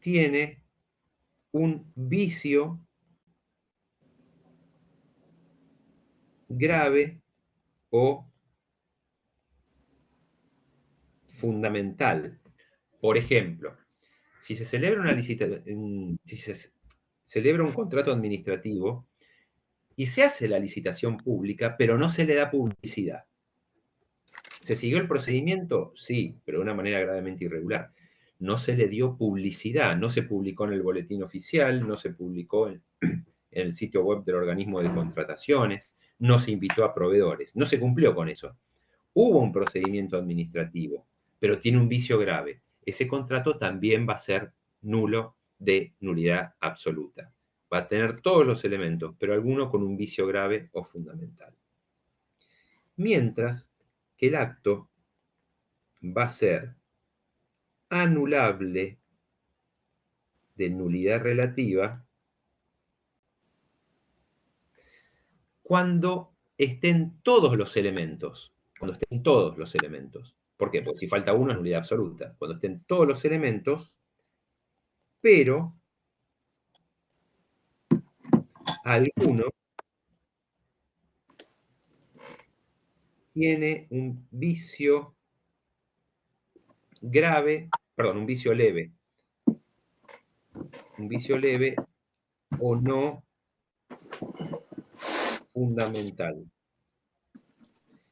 tiene un vicio grave o fundamental. Por ejemplo, si se celebra una licitación, si se celebra un contrato administrativo y se hace la licitación pública, pero no se le da publicidad. ¿Se siguió el procedimiento? Sí, pero de una manera gravemente irregular. No se le dio publicidad, no se publicó en el boletín oficial, no se publicó en el sitio web del organismo de contrataciones, no se invitó a proveedores, no se cumplió con eso. Hubo un procedimiento administrativo, pero tiene un vicio grave. Ese contrato también va a ser nulo de nulidad absoluta. Va a tener todos los elementos, pero alguno con un vicio grave o fundamental. Mientras que el acto va a ser anulable de nulidad relativa cuando estén todos los elementos. Cuando estén todos los elementos. ¿Por qué? Porque si falta uno es nulidad absoluta. Cuando estén todos los elementos, pero alguno tiene un vicio grave, perdón, un vicio leve. Un vicio leve o no fundamental.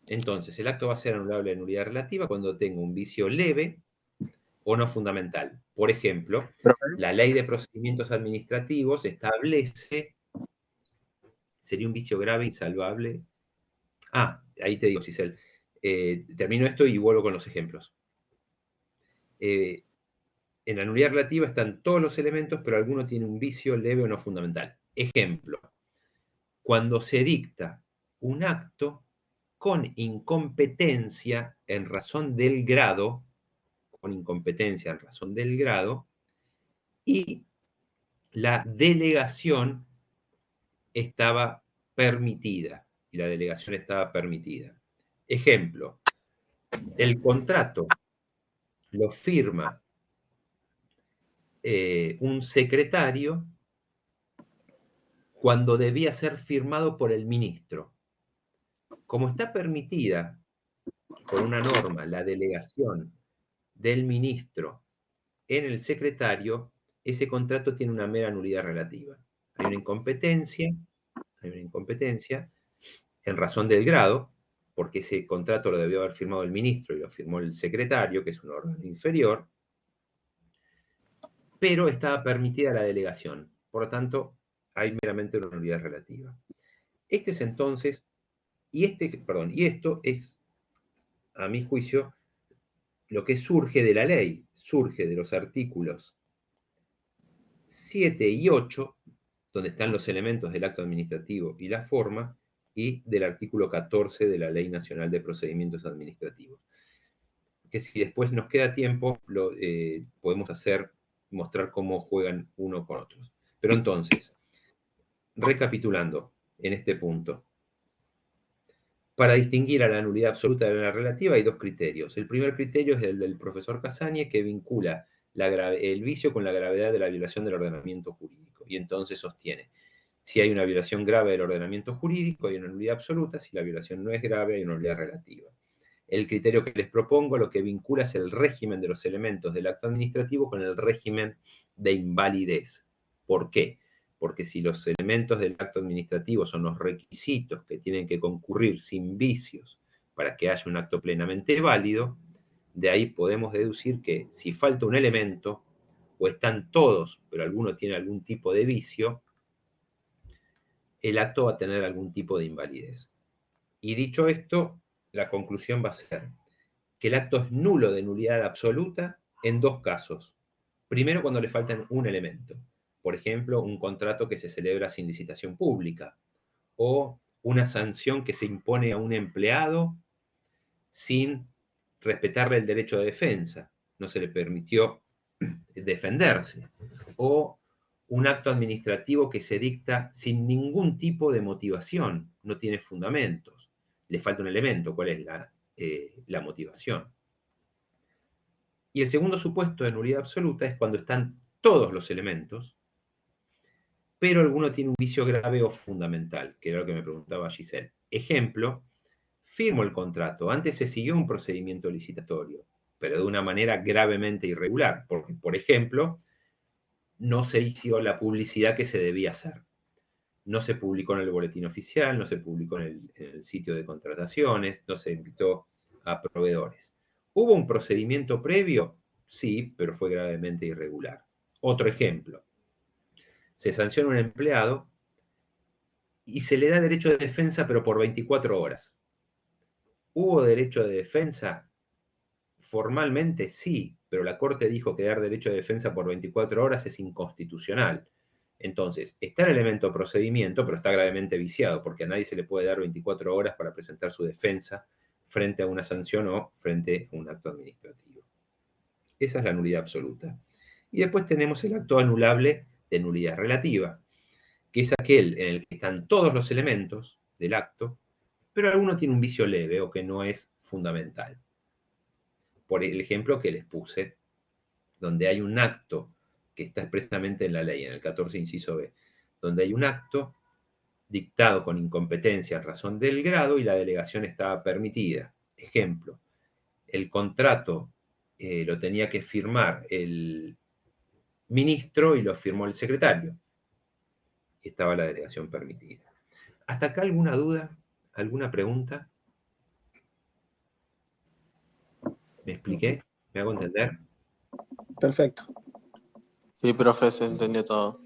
Entonces, el acto va a ser anulable de nulidad relativa cuando tenga un vicio leve o no fundamental. Por ejemplo, la ley de procedimientos administrativos establece, sería un vicio grave, insalvable. Ahí te digo, Giselle. Termino esto y vuelvo con los ejemplos. En la nulidad relativa están todos los elementos, pero alguno tiene un vicio leve o no fundamental. Ejemplo, cuando se dicta un acto con incompetencia en razón del grado, y la delegación estaba permitida, Ejemplo, el contrato lo firma un secretario cuando debía ser firmado por el ministro. Como está permitida por una norma la delegación del ministro en el secretario, ese contrato tiene una mera nulidad relativa. Hay una incompetencia en razón del grado, porque ese contrato lo debió haber firmado el ministro y lo firmó el secretario, que es un órgano inferior, pero estaba permitida la delegación. Por lo tanto, hay meramente una nulidad relativa. Este es entonces, y esto es, a mi juicio, lo que surge de la ley, surge de los artículos 7 y 8, donde están los elementos del acto administrativo y la forma, y del artículo 14 de la Ley Nacional de Procedimientos Administrativos. Que si después nos queda tiempo, podemos mostrar cómo juegan uno con otros. Pero entonces, recapitulando en este punto, para distinguir a la nulidad absoluta de la relativa hay dos criterios. El primer criterio es el del profesor Casañe, que vincula el vicio con la gravedad de la violación del ordenamiento jurídico. Y entonces sostiene, si hay una violación grave del ordenamiento jurídico, hay una nulidad absoluta; si la violación no es grave, hay una nulidad relativa. El criterio que les propongo lo que vincula es el régimen de los elementos del acto administrativo con el régimen de invalidez. ¿Por qué? Porque si los elementos del acto administrativo son los requisitos que tienen que concurrir sin vicios para que haya un acto plenamente válido, de ahí podemos deducir que si falta un elemento, o están todos, pero alguno tiene algún tipo de vicio, el acto va a tener algún tipo de invalidez. Y dicho esto, la conclusión va a ser que el acto es nulo de nulidad absoluta en dos casos. Primero, cuando le falta un elemento. Por ejemplo, un contrato que se celebra sin licitación pública, o una sanción que se impone a un empleado sin respetarle el derecho de defensa, no se le permitió defenderse, o un acto administrativo que se dicta sin ningún tipo de motivación, no tiene fundamentos, le falta un elemento. ¿Cuál es la motivación? Y el segundo supuesto de nulidad absoluta es cuando están todos los elementos, pero alguno tiene un vicio grave o fundamental, que era lo que me preguntaba Giselle. Ejemplo, firmo el contrato, antes se siguió un procedimiento licitatorio, pero de una manera gravemente irregular, porque, por ejemplo, no se hizo la publicidad que se debía hacer. No se publicó en el boletín oficial, no se publicó en el sitio de contrataciones, no se invitó a proveedores. ¿Hubo un procedimiento previo? Sí, pero fue gravemente irregular. Otro ejemplo. Se sanciona a un empleado y se le da derecho de defensa, pero por 24 horas. ¿Hubo derecho de defensa? Formalmente sí, pero la Corte dijo que dar derecho de defensa por 24 horas es inconstitucional. Entonces, está el elemento procedimiento, pero está gravemente viciado, porque a nadie se le puede dar 24 horas para presentar su defensa frente a una sanción o frente a un acto administrativo. Esa es la nulidad absoluta. Y después tenemos el acto anulable de nulidad relativa, que es aquel en el que están todos los elementos del acto, pero alguno tiene un vicio leve o que no es fundamental. Por el ejemplo que les puse, donde hay un acto que está expresamente en la ley, en el 14 inciso B, donde hay un acto dictado con incompetencia en razón del grado y la delegación estaba permitida. Ejemplo, el contrato lo tenía que firmar el ministro y lo firmó el secretario. Y estaba la delegación permitida. ¿Hasta acá alguna duda? ¿Alguna pregunta? ¿Me expliqué? ¿Me hago entender? Perfecto. Sí, profe, se entendió todo.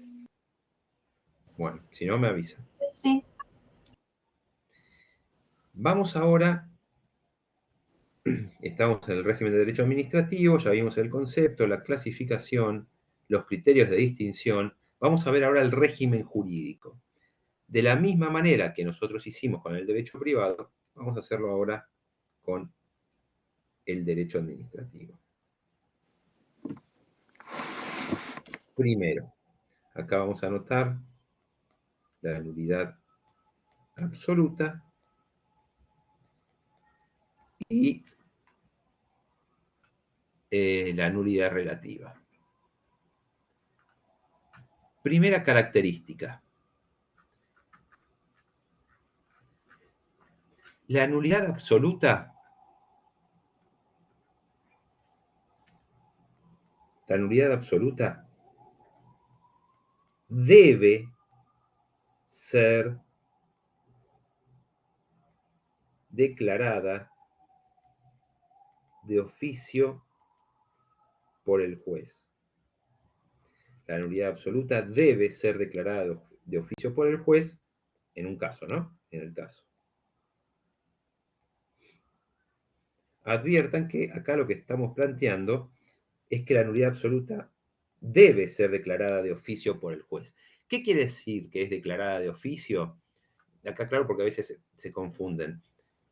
Bueno, si no me avisa. Sí. Vamos ahora, estamos en el régimen de derecho administrativo, ya vimos el concepto, la clasificación, los criterios de distinción. Vamos a ver ahora el régimen jurídico. De la misma manera que nosotros hicimos con el derecho privado, vamos a hacerlo ahora con el derecho administrativo. Primero, acá vamos a anotar la nulidad absoluta y la nulidad relativa. Primera característica. La nulidad absoluta, debe ser declarada de oficio por el juez. La nulidad absoluta debe ser declarada de oficio por el juez en un caso, ¿no? En el caso. Adviertan que acá lo que estamos planteando es que la nulidad absoluta debe ser declarada de oficio por el juez. ¿Qué quiere decir que es declarada de oficio? Acá claro, porque a veces se confunden.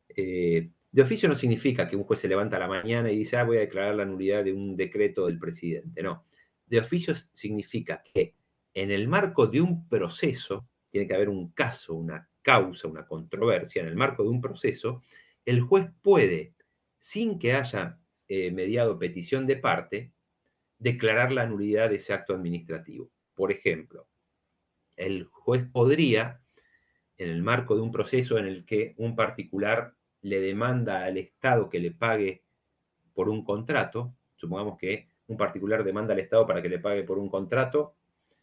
De oficio no significa que un juez se levanta a la mañana y dice, voy a declarar la nulidad de un decreto del presidente. No. De oficio significa que en el marco de un proceso, tiene que haber un caso, una causa, una controversia, en el marco de un proceso, el juez puede, sin que haya mediado petición de parte, declarar la nulidad de ese acto administrativo. Por ejemplo, el juez podría, en el marco de un proceso en el que un particular le demanda al Estado que le pague por un contrato, supongamos que un particular demanda al Estado para que le pague por un contrato,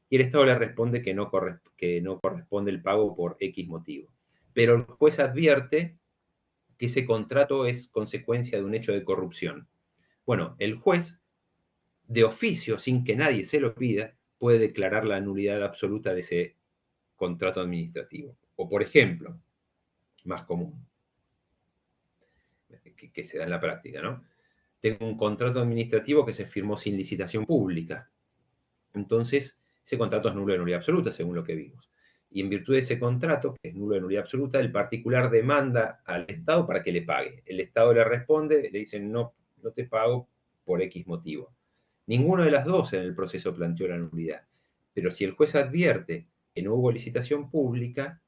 y el Estado le responde que no corresponde el pago por X motivo. Pero el juez advierte que ese contrato es consecuencia de un hecho de corrupción. Bueno, el juez, de oficio, sin que nadie se lo pida, puede declarar la nulidad absoluta de ese contrato administrativo. O, por ejemplo, más común, que se da en la práctica, ¿no? Tengo un contrato administrativo que se firmó sin licitación pública. Entonces, ese contrato es nulo de nulidad absoluta, según lo que vimos. Y en virtud de ese contrato, que es nulo de nulidad absoluta, el particular demanda al Estado para que le pague. El Estado le responde, le dice, no te pago por X motivo. Ninguno de las dos en el proceso planteó la nulidad. Pero si el juez advierte que no hubo licitación pública,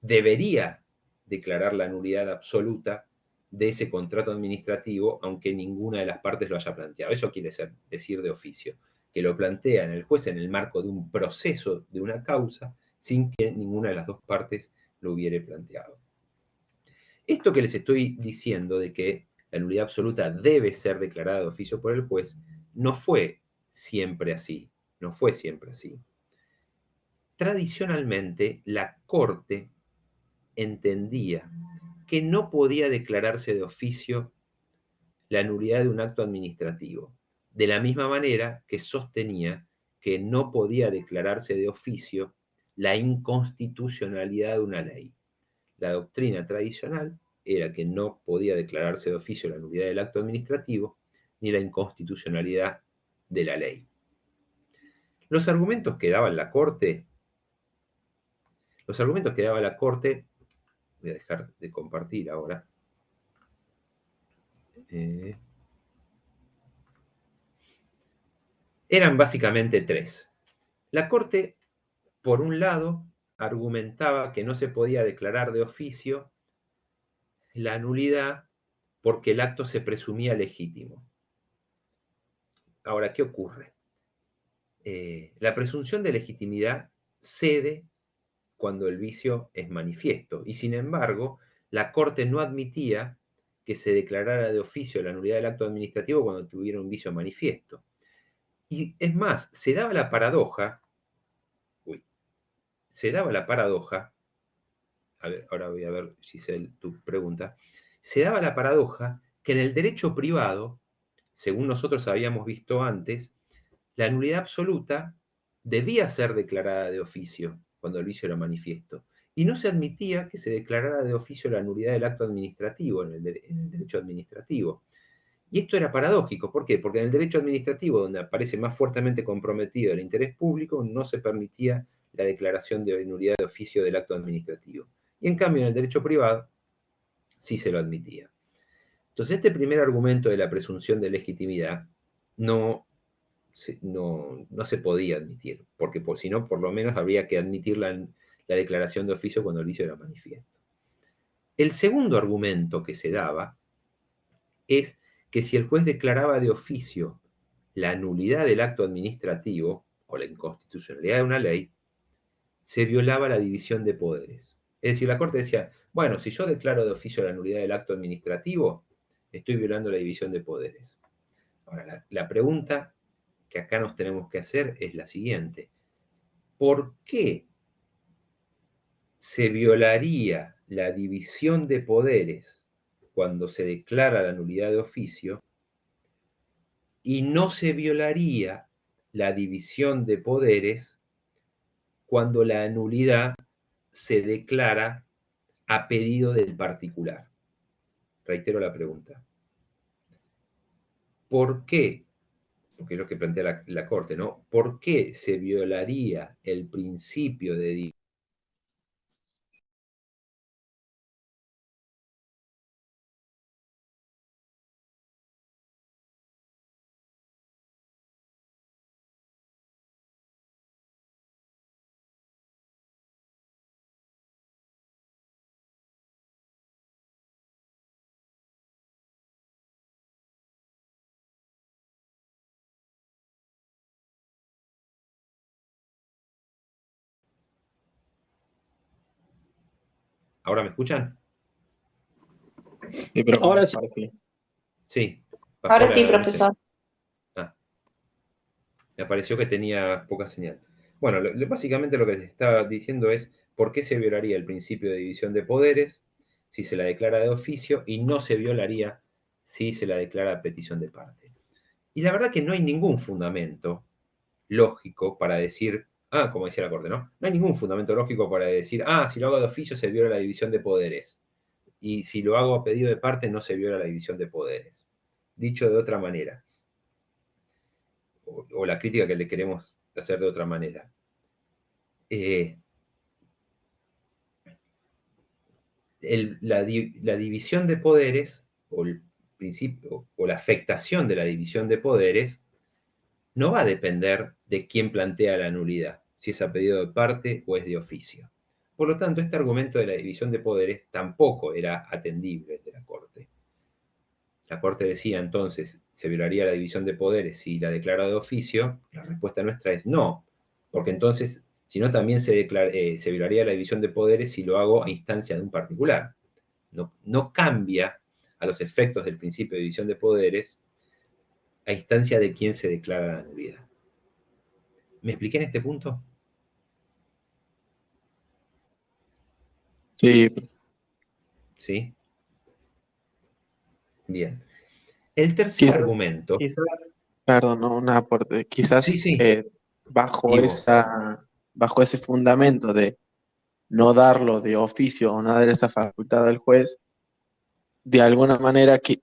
debería declarar la nulidad absoluta de ese contrato administrativo, aunque ninguna de las partes lo haya planteado. Eso quiere decir de oficio, que lo plantea en el juez en el marco de un proceso, de una causa, sin que ninguna de las dos partes lo hubiere planteado. Esto que les estoy diciendo de que la nulidad absoluta debe ser declarada de oficio por el juez, no fue siempre así, no fue siempre así. Tradicionalmente, la Corte entendía que no podía declararse de oficio la nulidad de un acto administrativo, de la misma manera que sostenía que no podía declararse de oficio la inconstitucionalidad de una ley. La doctrina tradicional era que no podía declararse de oficio la nulidad del acto administrativo ni la inconstitucionalidad de la ley. Los argumentos que daba la Corte, voy a dejar de compartir ahora, eran básicamente tres. La Corte, por un lado, argumentaba que no se podía declarar de oficio la nulidad porque el acto se presumía legítimo. Ahora, ¿qué ocurre? La presunción de legitimidad cede cuando el vicio es manifiesto, y sin embargo, la Corte no admitía que se declarara de oficio la nulidad del acto administrativo cuando tuviera un vicio manifiesto. Y es más, se daba la paradoja, a ver, ahora voy a ver, Giselle, tu pregunta, se daba la paradoja que en el derecho privado, según nosotros habíamos visto antes, la nulidad absoluta debía ser declarada de oficio cuando el vicio era manifiesto, y no se admitía que se declarara de oficio la nulidad del acto administrativo en el derecho administrativo. Y esto era paradójico, ¿por qué? Porque en el derecho administrativo, donde aparece más fuertemente comprometido el interés público, no se permitía la declaración de nulidad de oficio del acto administrativo. Y en cambio, en el derecho privado, sí se lo admitía. Entonces, este primer argumento de la presunción de legitimidad no se podía admitir, porque si no, por lo menos habría que admitir la declaración de oficio cuando el vicio era manifiesto. El segundo argumento que se daba es que si el juez declaraba de oficio la nulidad del acto administrativo o la inconstitucionalidad de una ley, se violaba la división de poderes. Es decir, la Corte decía, bueno, si yo declaro de oficio la nulidad del acto administrativo, estoy violando la división de poderes. Ahora, la pregunta que acá nos tenemos que hacer es la siguiente. ¿Por qué se violaría la división de poderes cuando se declara la nulidad de oficio y no se violaría la división de poderes cuando la nulidad se declara a pedido del particular? Reitero la pregunta. ¿Por qué? Porque es lo que plantea la Corte, ¿no? ¿Por qué se violaría el principio de división? ¿Ahora me escuchan? Sí, pero Ahora sí. sí. Sí. Ahora sí, profesor. Me pareció que tenía poca señal. Bueno, básicamente lo que les estaba diciendo es por qué se violaría el principio de división de poderes si se la declara de oficio y no se violaría si se la declara a petición de parte. Y la verdad que no hay ningún fundamento lógico para decir, como decía la Corte, ¿no? No hay ningún fundamento lógico para decir, si lo hago de oficio se viola la división de poderes. Y si lo hago a pedido de parte no se viola la división de poderes. Dicho de otra manera, o la crítica que le queremos hacer de otra manera. La división de poderes, o el principio, o la afectación de la división de poderes, no va a depender de quién plantea la nulidad, si es a pedido de parte o es de oficio. Por lo tanto, este argumento de la división de poderes tampoco era atendible de la Corte. La Corte decía entonces, ¿se violaría la división de poderes si la declara de oficio? La respuesta nuestra es no, porque entonces, si no, también se violaría la división de poderes si lo hago a instancia de un particular. No cambia a los efectos del principio de división de poderes, a instancia de quién se declara la nulidad. ¿Me expliqué en este punto? Sí, ¿Sí? Bien. El tercer quizás, argumento. quizás, perdón, no, un aporte, Sí, quizás sí, bajo Ivo. bajo ese fundamento de no darlo de oficio o no dar esa facultad al juez, de alguna manera que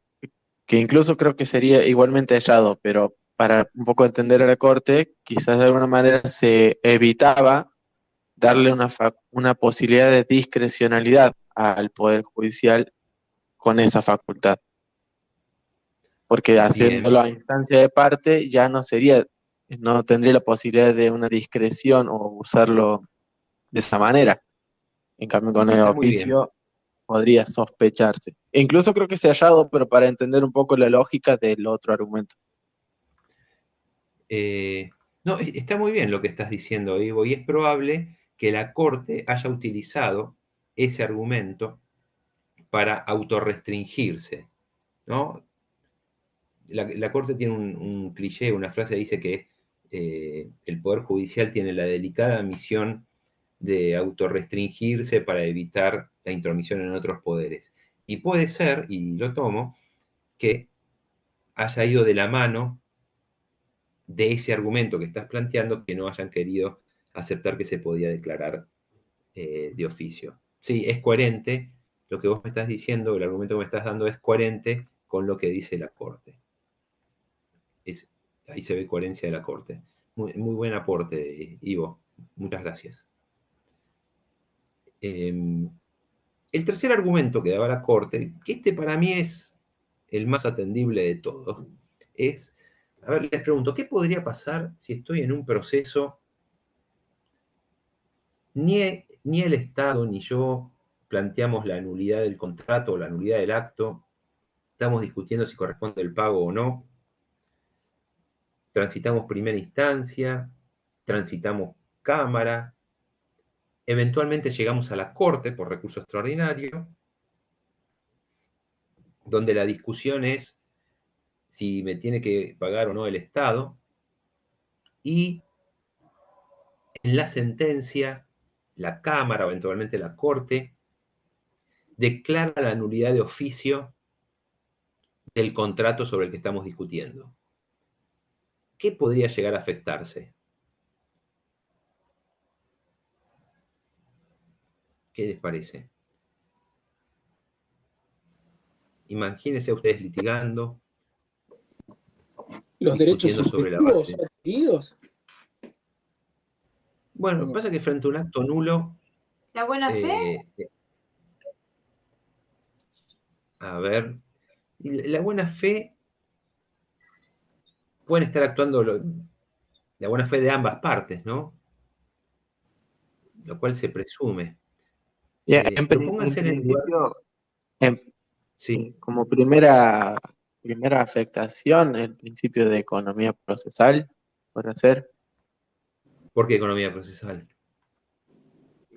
incluso creo que sería igualmente hallado, pero para un poco entender a la Corte, quizás de alguna manera se evitaba darle una posibilidad de discrecionalidad al Poder Judicial con esa facultad, porque Bien. haciéndolo a instancia de parte ya no tendría la posibilidad de una discreción o usarlo de esa manera. En cambio, con el Está muy bien. oficio podría sospecharse. E incluso creo que se ha hallado, pero para entender un poco la lógica del otro argumento. No, está muy bien lo que estás diciendo, Ivo, y es probable que la Corte haya utilizado ese argumento para autorrestringirse, ¿no? La Corte tiene un cliché, una frase que dice que el Poder Judicial tiene la delicada misión de autorrestringirse para evitar la intromisión en otros poderes. Y puede ser, y lo tomo, que haya ido de la mano de ese argumento que estás planteando, que no hayan querido aceptar que se podía declarar de oficio. Sí, es coherente, lo que vos me estás diciendo, el argumento que me estás dando es coherente con lo que dice la Corte. Es, ahí se ve coherencia de la Corte. Muy, muy buen aporte, Ivo. Muchas gracias. El tercer argumento que daba la Corte, que este para mí es el más atendible de todos, es, a ver, les pregunto, ¿qué podría pasar si estoy en un proceso, ni el Estado ni yo planteamos la nulidad del contrato o la nulidad del acto, estamos discutiendo si corresponde el pago o no, transitamos primera instancia, transitamos Cámara, eventualmente llegamos a la Corte por recurso extraordinario, donde la discusión es si me tiene que pagar o no el Estado, y en la sentencia, la Cámara o eventualmente la Corte declara la nulidad de oficio del contrato sobre el que estamos discutiendo. ¿Qué podría llegar a afectarse? ¿Qué les parece? Imagínense a ustedes litigando, Los derechos discutiendo sobre la subjetivos base. adquiridos. Bueno, pasa que frente a un acto nulo, ¿La buena fe? A ver, la buena fe, pueden estar actuando la buena fe de ambas partes, ¿no? Lo cual se presume. Y Pero pónganse en el lugar, principio, en- sí, como primera afectación, el principio de economía procesal, por hacer, ¿por qué economía procesal?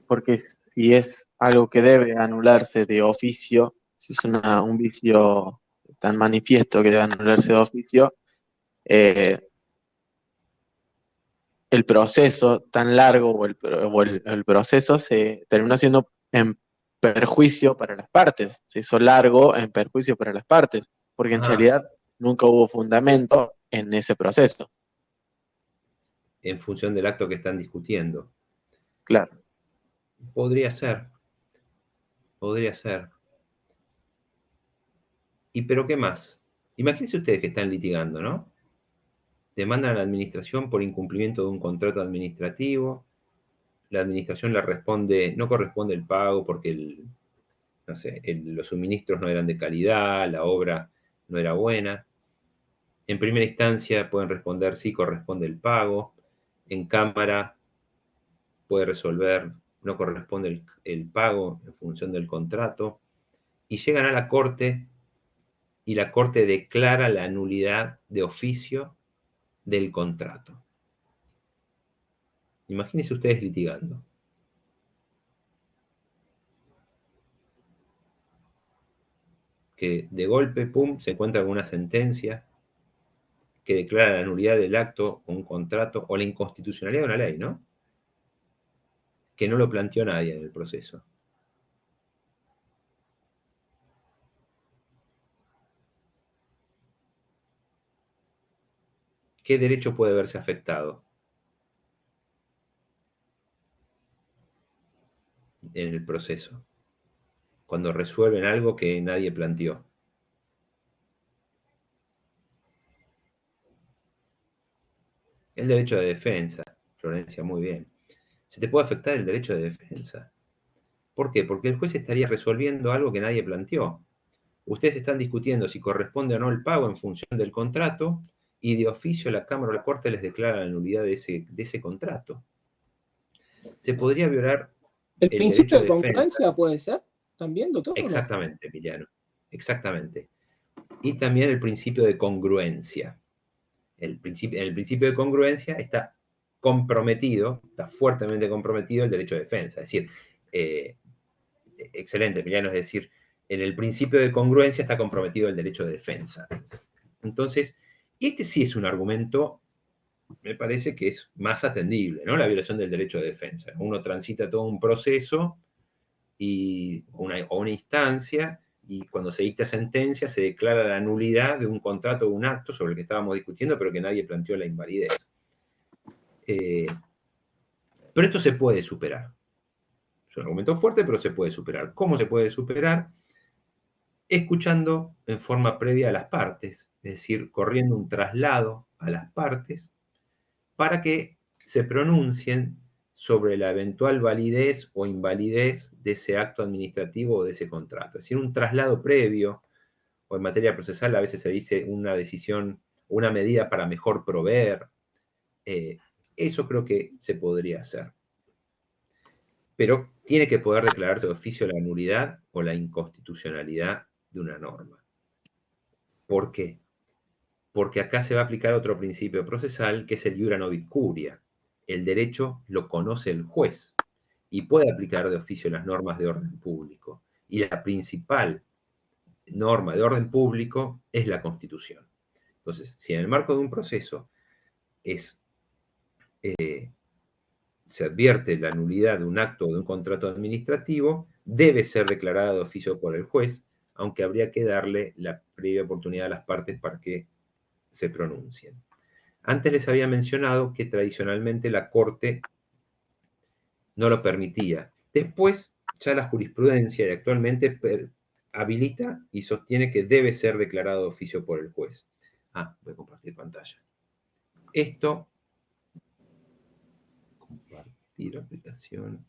porque si es algo que debe anularse de oficio, si es un vicio tan manifiesto que debe anularse de oficio, eh, el proceso tan largo o el proceso se terminó siendo en perjuicio para las partes, se hizo largo en perjuicio para las partes, porque en Ah, realidad nunca hubo fundamento en ese proceso. en función del acto que están discutiendo. Claro. Podría ser, podría ser. ¿Y pero qué más? Imagínense ustedes que están litigando, ¿no? Demandan a la administración por incumplimiento de un contrato administrativo. La administración le responde, no corresponde el pago porque no sé, los suministros no eran de calidad, la obra no era buena. En primera instancia pueden responder sí, corresponde el pago. En Cámara puede resolver no corresponde el pago en función del contrato. Y llegan a la Corte y la Corte declara la nulidad de oficio del contrato. Imagínense ustedes litigando. que de golpe, pum, se encuentra con una sentencia que declara la nulidad del acto o un contrato o la inconstitucionalidad de una ley, ¿no? Que no lo planteó nadie en el proceso. ¿Qué derecho puede verse afectado en el proceso cuando resuelven algo que nadie planteó? El derecho de defensa, Florencia, muy bien. Se te puede afectar el derecho de defensa. ¿Por qué? Porque el juez estaría resolviendo algo que nadie planteó. Ustedes están discutiendo si corresponde o no el pago en función del contrato y de oficio la Cámara o la Corte les declara la nulidad de ese contrato. Se podría violar ¿El el principio derecho de de defensa. congruencia puede ser también, doctor? ¿O no? Exactamente, Emiliano. Exactamente. Y también el principio de congruencia. El principio de congruencia está comprometido, está fuertemente comprometido el derecho de defensa. Es decir, excelente, Emiliano, es decir, en el principio de congruencia está comprometido el derecho de defensa. Entonces, este sí es un argumento, me parece que es más atendible, ¿no? La violación del derecho de defensa. Uno transita todo un proceso o una instancia, y cuando se dicta sentencia se declara la nulidad de un contrato o un acto sobre el que estábamos discutiendo, pero que nadie planteó la invalidez. Pero esto se puede superar. Es un argumento fuerte, pero se puede superar. ¿Cómo se puede superar? Escuchando en forma previa a las partes, es decir, corriendo un traslado a las partes para que se pronuncien sobre la eventual validez o invalidez de ese acto administrativo o de ese contrato. Es decir, un traslado previo, o en materia procesal a veces se dice una decisión, una medida para mejor proveer. Eso creo que se podría hacer. Pero tiene que poder declararse de oficio la nulidad o la inconstitucionalidad de una norma. ¿Por qué? Porque acá se va a aplicar otro principio procesal, que es el iura novit curia. El derecho lo conoce el juez y puede aplicar de oficio las normas de orden público. Y la principal norma de orden público es la Constitución. Entonces, si en el marco de un proceso se advierte la nulidad de un acto o de un contrato administrativo, debe ser declarada de oficio por el juez, aunque habría que darle la previa oportunidad a las partes para que se pronuncien. Antes les había mencionado que tradicionalmente la Corte no lo permitía. Después, ya la jurisprudencia y actualmente habilita y sostiene que debe ser declarado de oficio por el juez. Voy a compartir pantalla. Esto, compartir aplicación.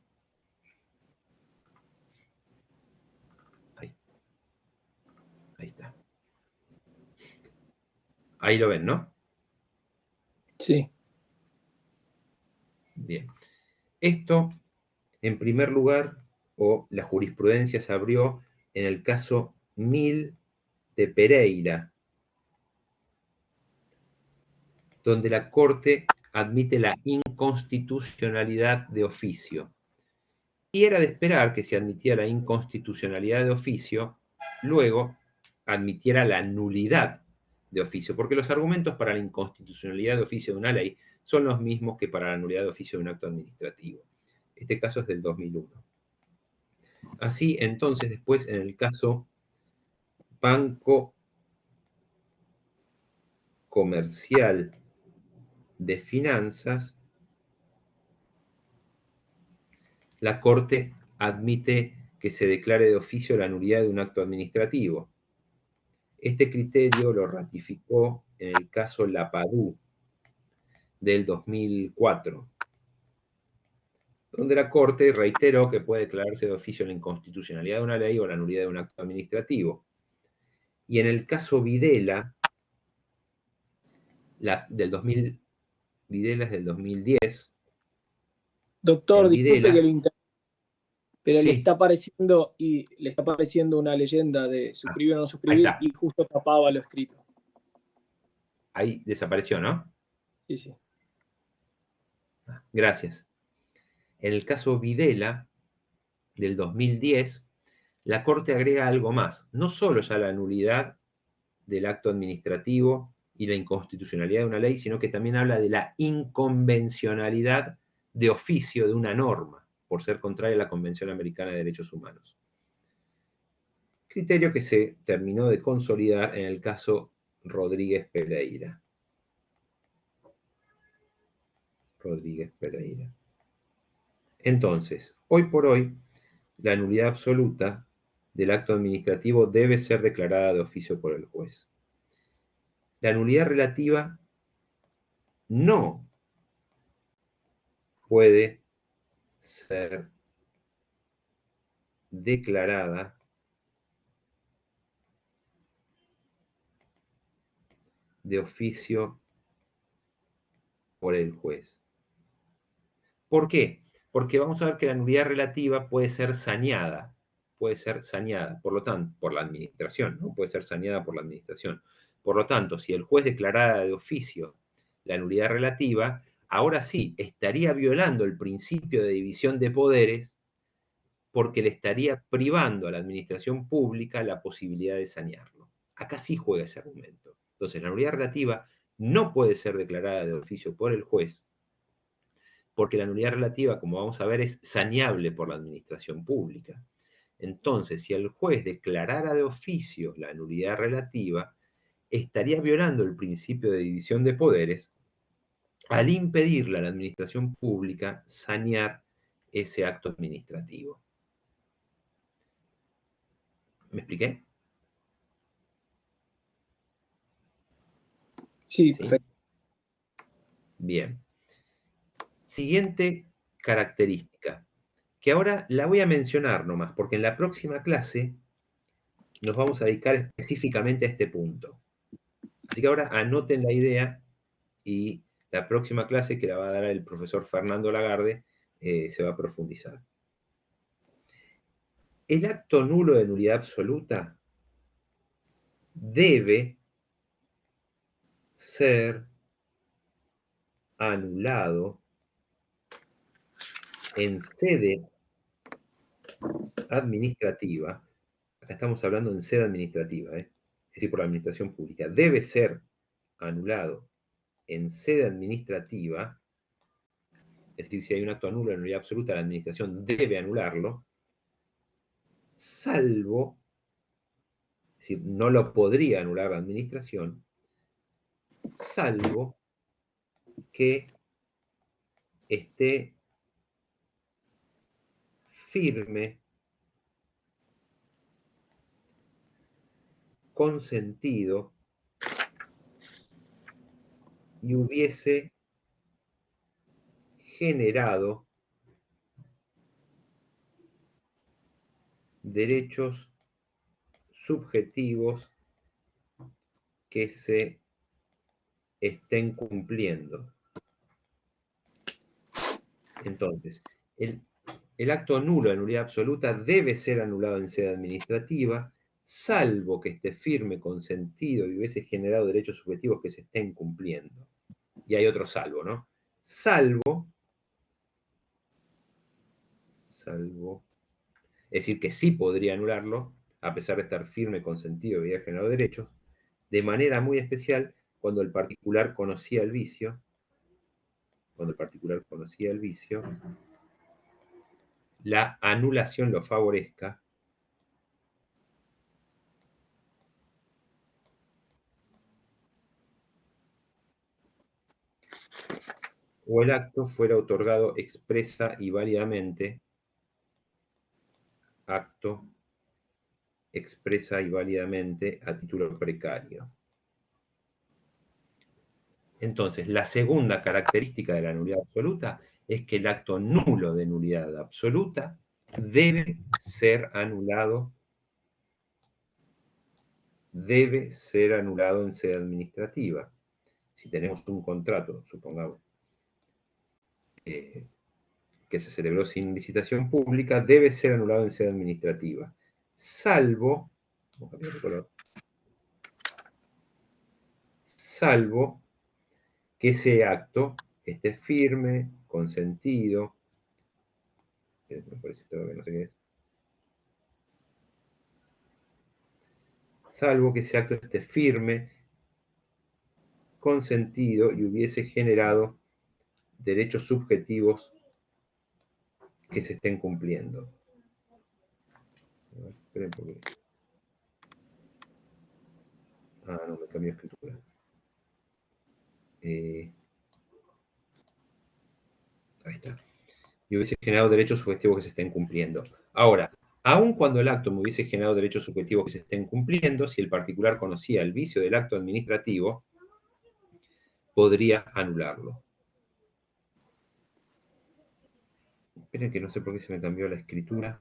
Ahí está. Ahí lo ven, ¿no? Sí. Bien. Esto, en primer lugar, la jurisprudencia se abrió en el caso Mil de Pereira, donde la Corte admite la inconstitucionalidad de oficio. Y era de esperar que si admitía la inconstitucionalidad de oficio, luego admitiera la nulidad de oficio, porque los argumentos para la inconstitucionalidad de oficio de una ley son los mismos que para la nulidad de oficio de un acto administrativo. Este caso es del 2001. Así, entonces, después, en el caso Banco Comercial de Finanzas, la Corte admite que se declare de oficio la nulidad de un acto administrativo. Este criterio lo ratificó en el caso Lapadú del 2004, donde la Corte reiteró que puede declararse de oficio la inconstitucionalidad de una ley o la nulidad de un acto administrativo. Y en el caso Videla, Videla es del 2010. Doctor, disculpe Videla, que lo interrumpa, pero sí. le está apareciendo una leyenda de suscribir o no suscribir y justo tapaba lo escrito. Ahí desapareció, ¿no? Sí, sí. Gracias. En el caso Videla, del 2010, la Corte agrega algo más, no solo ya la nulidad del acto administrativo y la inconstitucionalidad de una ley, sino que también habla de la inconvencionalidad de oficio de una norma, por ser contraria a la Convención Americana de Derechos Humanos. Criterio que se terminó de consolidar en el caso Rodríguez Pereira. Rodríguez Pereira. Entonces, hoy por hoy, la nulidad absoluta del acto administrativo debe ser declarada de oficio por el juez. La nulidad relativa no puede ser declarada de oficio por el juez. ¿Por qué? Porque vamos a ver que la nulidad relativa puede ser saneada, por lo tanto, por la administración, ¿no? Puede ser saneada por la administración. Por lo tanto, si el juez declarara de oficio la nulidad relativa, ahora sí estaría violando el principio de división de poderes porque le estaría privando a la administración pública la posibilidad de sanearlo. Acá sí juega ese argumento. Entonces, la nulidad relativa no puede ser declarada de oficio por el juez, porque la nulidad relativa, como vamos a ver, es saneable por la administración pública. Entonces, si el juez declarara de oficio la nulidad relativa, estaría violando el principio de división de poderes al impedirle a la administración pública sanear ese acto administrativo. ¿Me expliqué? Sí, perfecto. Bien. Siguiente característica, que ahora la voy a mencionar nomás, porque en la próxima clase nos vamos a dedicar específicamente a este punto. Así que ahora anoten la idea y la próxima clase, que la va a dar el profesor Fernando Lagarde, se va a profundizar. El acto nulo de nulidad absoluta debe ser anulado en sede administrativa. Acá estamos hablando en sede administrativa, es decir, por la administración pública. Debe ser anulado en sede administrativa, es decir, si hay un acto nulo de nulidad absoluta, la administración debe anularlo, salvo, es decir, no lo podría anular la administración, salvo que esté firme, consentido y hubiese generado derechos subjetivos que se estén cumpliendo. Entonces, el acto nulo de nulidad absoluta debe ser anulado en sede administrativa, salvo que esté firme, consentido y hubiese generado derechos subjetivos que se estén cumpliendo. Y hay otro salvo, ¿no? Salvo, es decir, que sí podría anularlo, a pesar de estar firme, consentido y haber generado derechos, de manera muy especial cuando el particular conocía el vicio, la anulación lo favorezca o el acto fuera otorgado expresa y válidamente, acto expresa y válidamente a título precario. Entonces, la segunda característica de la nulidad absoluta es que el acto nulo de nulidad absoluta debe ser anulado en sede administrativa. Si tenemos un contrato, supongamos, que se celebró sin licitación pública, debe ser anulado en sede administrativa, salvo, vamos a cambiar de color, salvo que ese acto esté firme, consentido, me parece que no sé qué es, salvo que ese acto esté firme, consentido y hubiese generado derechos subjetivos que se estén cumpliendo. A ver, esperen porque... Ah, no, me cambió escritura. Ahí está. Y hubiese generado derechos subjetivos que se estén cumpliendo. Ahora, aun cuando el acto me hubiese generado derechos subjetivos que se estén cumpliendo, si el particular conocía el vicio del acto administrativo, podría anularlo. Esperen que no sé por qué se me cambió la escritura.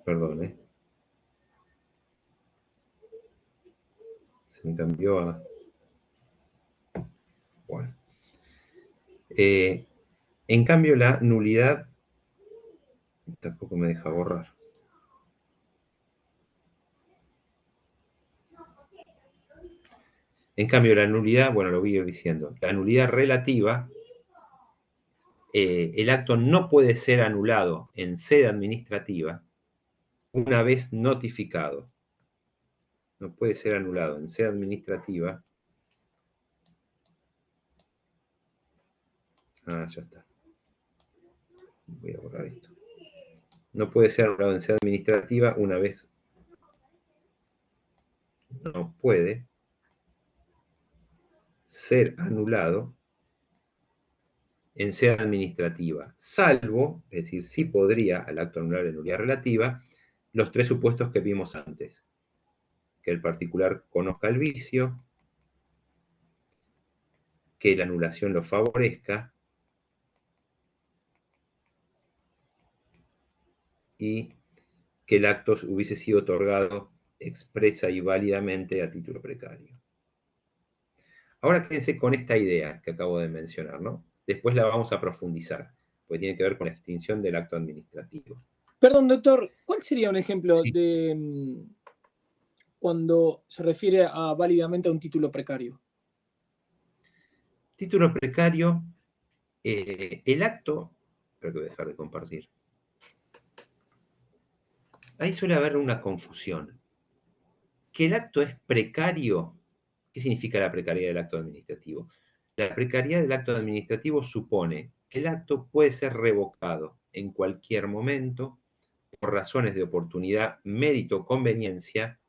Perdón, se me cambió a... Bueno. En cambio, la nulidad tampoco me deja borrar. En cambio, la nulidad, bueno, lo voy a ir diciendo, la nulidad relativa, el acto no puede ser anulado en sede administrativa una vez notificado. No puede ser anulado en sede administrativa. Ah, ya está. Voy a borrar esto. No puede ser anulado en sede administrativa una vez. No puede ser anulado en sede administrativa, salvo, es decir, sí podría al acto anular de nulidad relativa, los tres supuestos que vimos antes. Que el particular conozca el vicio, que la anulación lo favorezca y que el acto hubiese sido otorgado expresa y válidamente a título precario. Ahora quédense con esta idea que acabo de mencionar, ¿no? Después la vamos a profundizar, porque tiene que ver con la extinción del acto administrativo. Perdón, doctor, ¿cuál sería un ejemplo Sí. de cuando se refiere a válidamente a un título precario? Título precario, el acto, creo que voy a dejar de compartir. Ahí suele haber una confusión. Que el acto es precario. ¿Qué significa la precariedad del acto administrativo? La precariedad del acto administrativo supone que el acto puede ser revocado en cualquier momento por razones de oportunidad, mérito o conveniencia,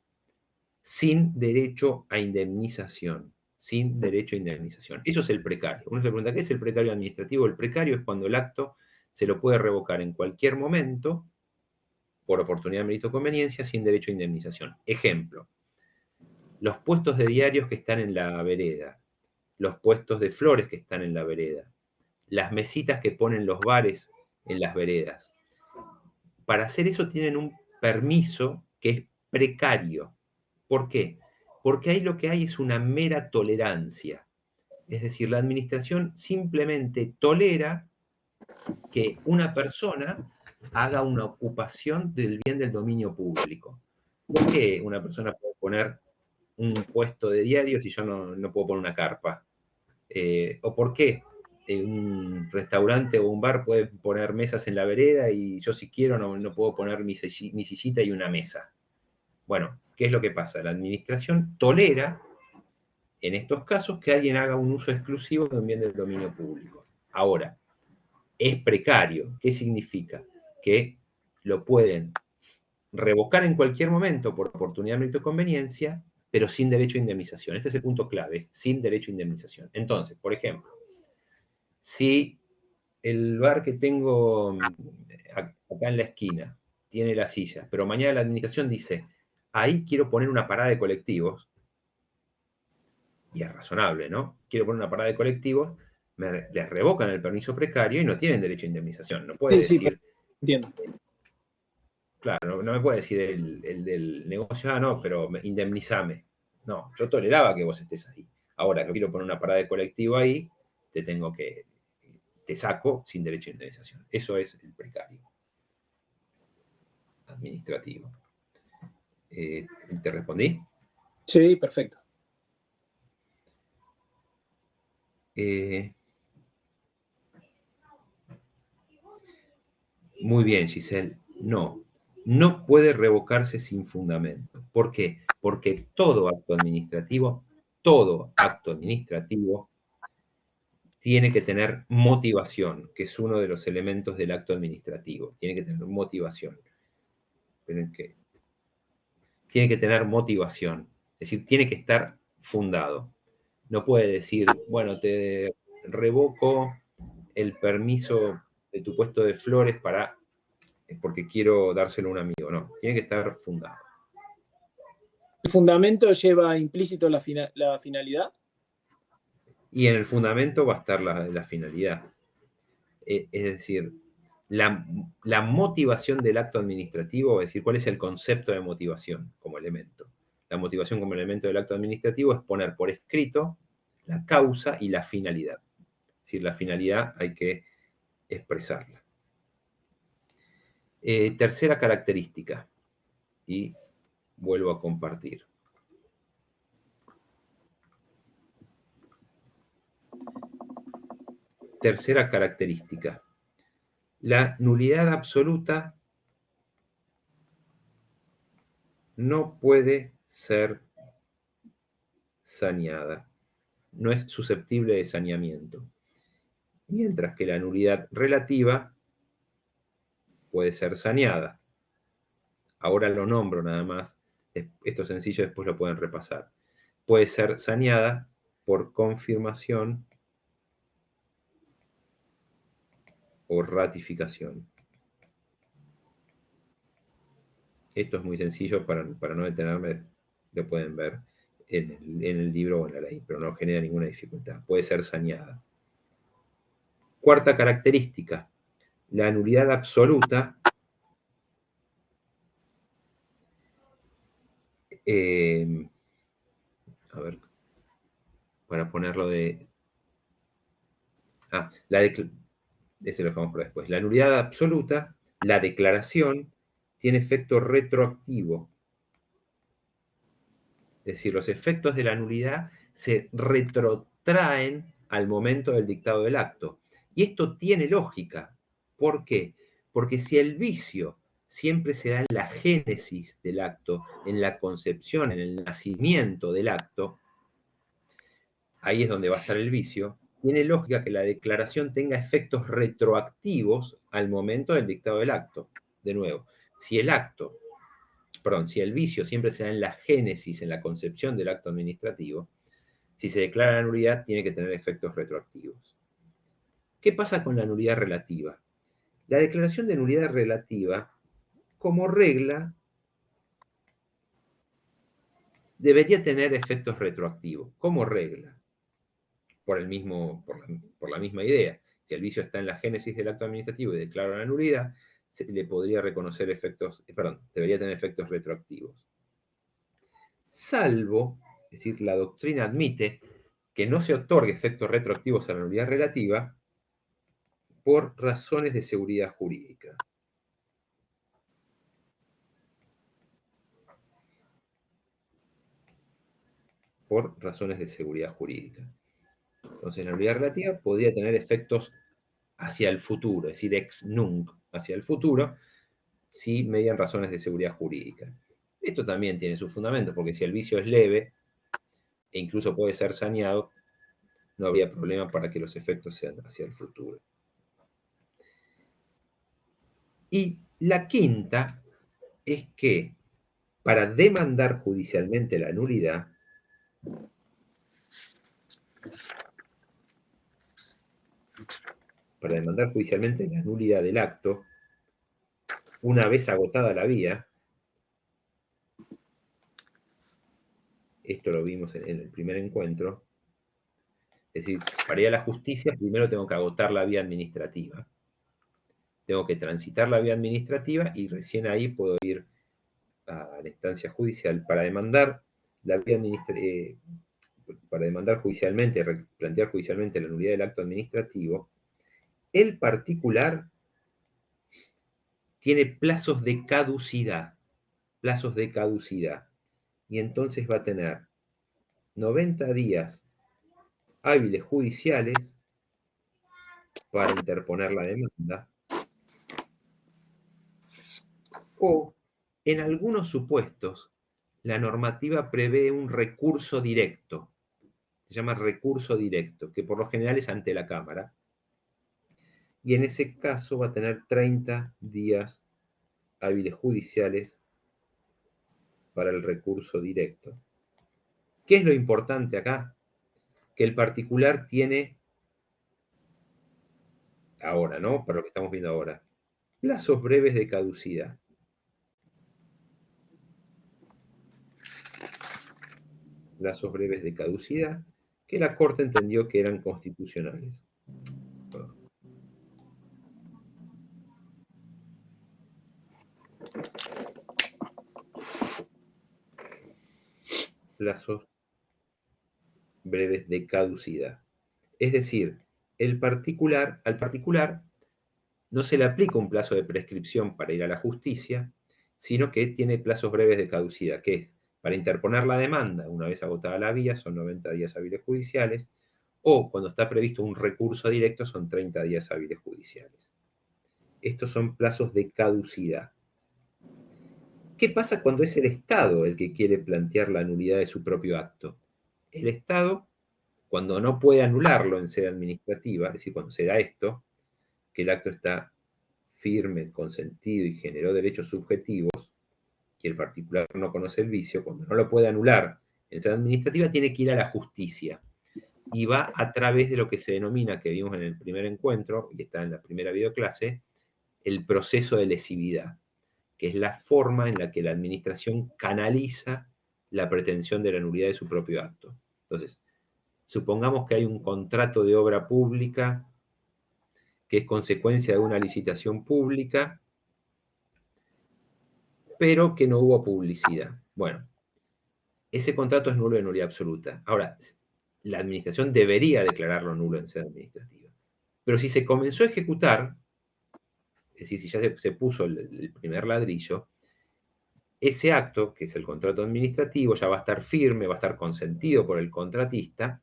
sin derecho a indemnización. Sin derecho a indemnización. Eso es el precario. Uno se pregunta, ¿qué es el precario administrativo? El precario es cuando el acto se lo puede revocar en cualquier momento por oportunidad, mérito o conveniencia, sin derecho a indemnización. Ejemplo, los puestos de diarios que están en la vereda, los puestos de flores que están en la vereda, las mesitas que ponen los bares en las veredas. Para hacer eso tienen un permiso que es precario. ¿Por qué? Porque ahí lo que hay es una mera tolerancia. Es decir, la administración simplemente tolera que una persona haga una ocupación del bien del dominio público. ¿Por qué una persona puede poner un puesto de diario si yo no puedo poner una carpa? ¿O por qué un restaurante o un bar puede poner mesas en la vereda y yo si quiero no puedo poner mi sillita y una mesa? Bueno, ¿qué es lo que pasa? La administración tolera en estos casos que alguien haga un uso exclusivo de un bien del dominio público. Ahora, es precario. ¿Qué significa? Que lo pueden revocar en cualquier momento por oportunidad, mérito o conveniencia, pero sin derecho a indemnización. Este es el punto clave, es sin derecho a indemnización. Entonces, por ejemplo, si el bar que tengo acá en la esquina tiene la silla, pero mañana la administración dice, ahí quiero poner una parada de colectivos, y es razonable, ¿no? Quiero poner una parada de colectivos, les revocan el permiso precario y no tienen derecho a indemnización. No puede Sí, decir, entiendo. claro, no me puede decir el del negocio, no, pero indemnizame. No, yo toleraba que vos estés ahí. Ahora que quiero poner una parada de colectivo ahí, te saco sin derecho a indemnización. Eso es el precario administrativo. ¿Te respondí? Sí, perfecto. Muy bien, Giselle. No puede revocarse sin fundamento. ¿Por qué? Porque todo acto administrativo tiene que tener motivación, que es uno de los elementos del acto administrativo. Tiene que tener motivación. Tiene que tener motivación. Es decir, tiene que estar fundado. No puede decir, bueno, te revoco el permiso de tu puesto de flores porque quiero dárselo a un amigo. No, tiene que estar fundado. ¿El fundamento lleva implícito la finalidad? Y en el fundamento va a estar la finalidad. Es decir, la motivación del acto administrativo, es decir, cuál es el concepto de motivación como elemento. La motivación como elemento del acto administrativo es poner por escrito la causa y la finalidad. Es decir, la finalidad hay que expresarla. Tercera característica, y vuelvo a compartir. Tercera característica. La nulidad absoluta no puede ser saneada. No es susceptible de saneamiento. Mientras que la nulidad relativa puede ser saneada. Ahora lo nombro nada más. Esto es sencillo, después lo pueden repasar. Puede ser saneada por confirmación o ratificación. Esto es muy sencillo, para no detenerme, lo pueden ver en el libro o en la ley, pero no genera ninguna dificultad. Puede ser saneada. Cuarta característica, la nulidad absoluta a ver, para ponerlo de... ese lo dejamos para después. La nulidad absoluta, la declaración, tiene efecto retroactivo. Es decir, los efectos de la nulidad se retrotraen al momento del dictado del acto. Y esto tiene lógica. ¿Por qué? Porque si el vicio siempre se da en la génesis del acto, en la concepción, en el nacimiento del acto, ahí es donde va a estar el vicio, tiene lógica que la declaración tenga efectos retroactivos al momento del dictado del acto. De nuevo, si el vicio siempre se da en la génesis, en la concepción del acto administrativo, si se declara la nulidad, tiene que tener efectos retroactivos. ¿Qué pasa con la nulidad relativa? La declaración de nulidad relativa, como regla, debería tener efectos retroactivos, como regla, por la misma idea. Si el vicio está en la génesis del acto administrativo y declara la nulidad, se le podría reconocer debería tener efectos retroactivos. Salvo, es decir, la doctrina admite que no se otorgue efectos retroactivos a la nulidad relativa por razones de seguridad jurídica. Por razones de seguridad jurídica. Entonces, la nulidad relativa podría tener efectos hacia el futuro, es decir, ex nunc, hacia el futuro, si median razones de seguridad jurídica. Esto también tiene su fundamento, porque si el vicio es leve e incluso puede ser saneado, no habría problema para que los efectos sean hacia el futuro. Y la quinta es que para demandar judicialmente la nulidad, del acto, una vez agotada la vía, esto lo vimos en el primer encuentro, es decir, para ir a la justicia primero tengo que agotar la vía administrativa. Tengo que transitar la vía administrativa y recién ahí puedo ir a la instancia judicial para demandar judicialmente, plantear judicialmente la nulidad del acto administrativo. El particular tiene plazos de caducidad, y entonces va a tener 90 días hábiles judiciales para interponer la demanda, o en algunos supuestos la normativa prevé un recurso directo, se llama recurso directo, que por lo general es ante la Cámara, y en ese caso va a tener 30 días hábiles judiciales para el recurso directo. ¿Qué es lo importante acá? Que el particular tiene, ahora, ¿no? Para lo que estamos viendo ahora, plazos breves de caducidad. Plazos breves de caducidad que la Corte entendió que eran constitucionales. Plazos breves de caducidad. Es decir, al particular no se le aplica un plazo de prescripción para ir a la justicia, sino que tiene plazos breves de caducidad, que es para interponer la demanda, una vez agotada la vía, son 90 días hábiles judiciales, o cuando está previsto un recurso directo, son 30 días hábiles judiciales. Estos son plazos de caducidad. ¿Qué pasa cuando es el Estado el que quiere plantear la nulidad de su propio acto? El Estado, cuando no puede anularlo en sede administrativa, es decir, cuando se da esto, que el acto está firme, consentido y generó derechos subjetivos, y el particular no conoce el vicio, cuando no lo puede anular en sede administrativa, tiene que ir a la justicia. Y va a través de lo que se denomina, que vimos en el primer encuentro, y está en la primera videoclase, el proceso de lesividad, que es la forma en la que la administración canaliza la pretensión de la nulidad de su propio acto. Entonces, supongamos que hay un contrato de obra pública que es consecuencia de una licitación pública, pero que no hubo publicidad. Bueno, ese contrato es nulo de nulidad absoluta. Ahora, la administración debería declararlo nulo en sede administrativa. Pero si se comenzó a ejecutar, es decir, si ya se puso el primer ladrillo, ese acto, que es el contrato administrativo, ya va a estar firme, va a estar consentido por el contratista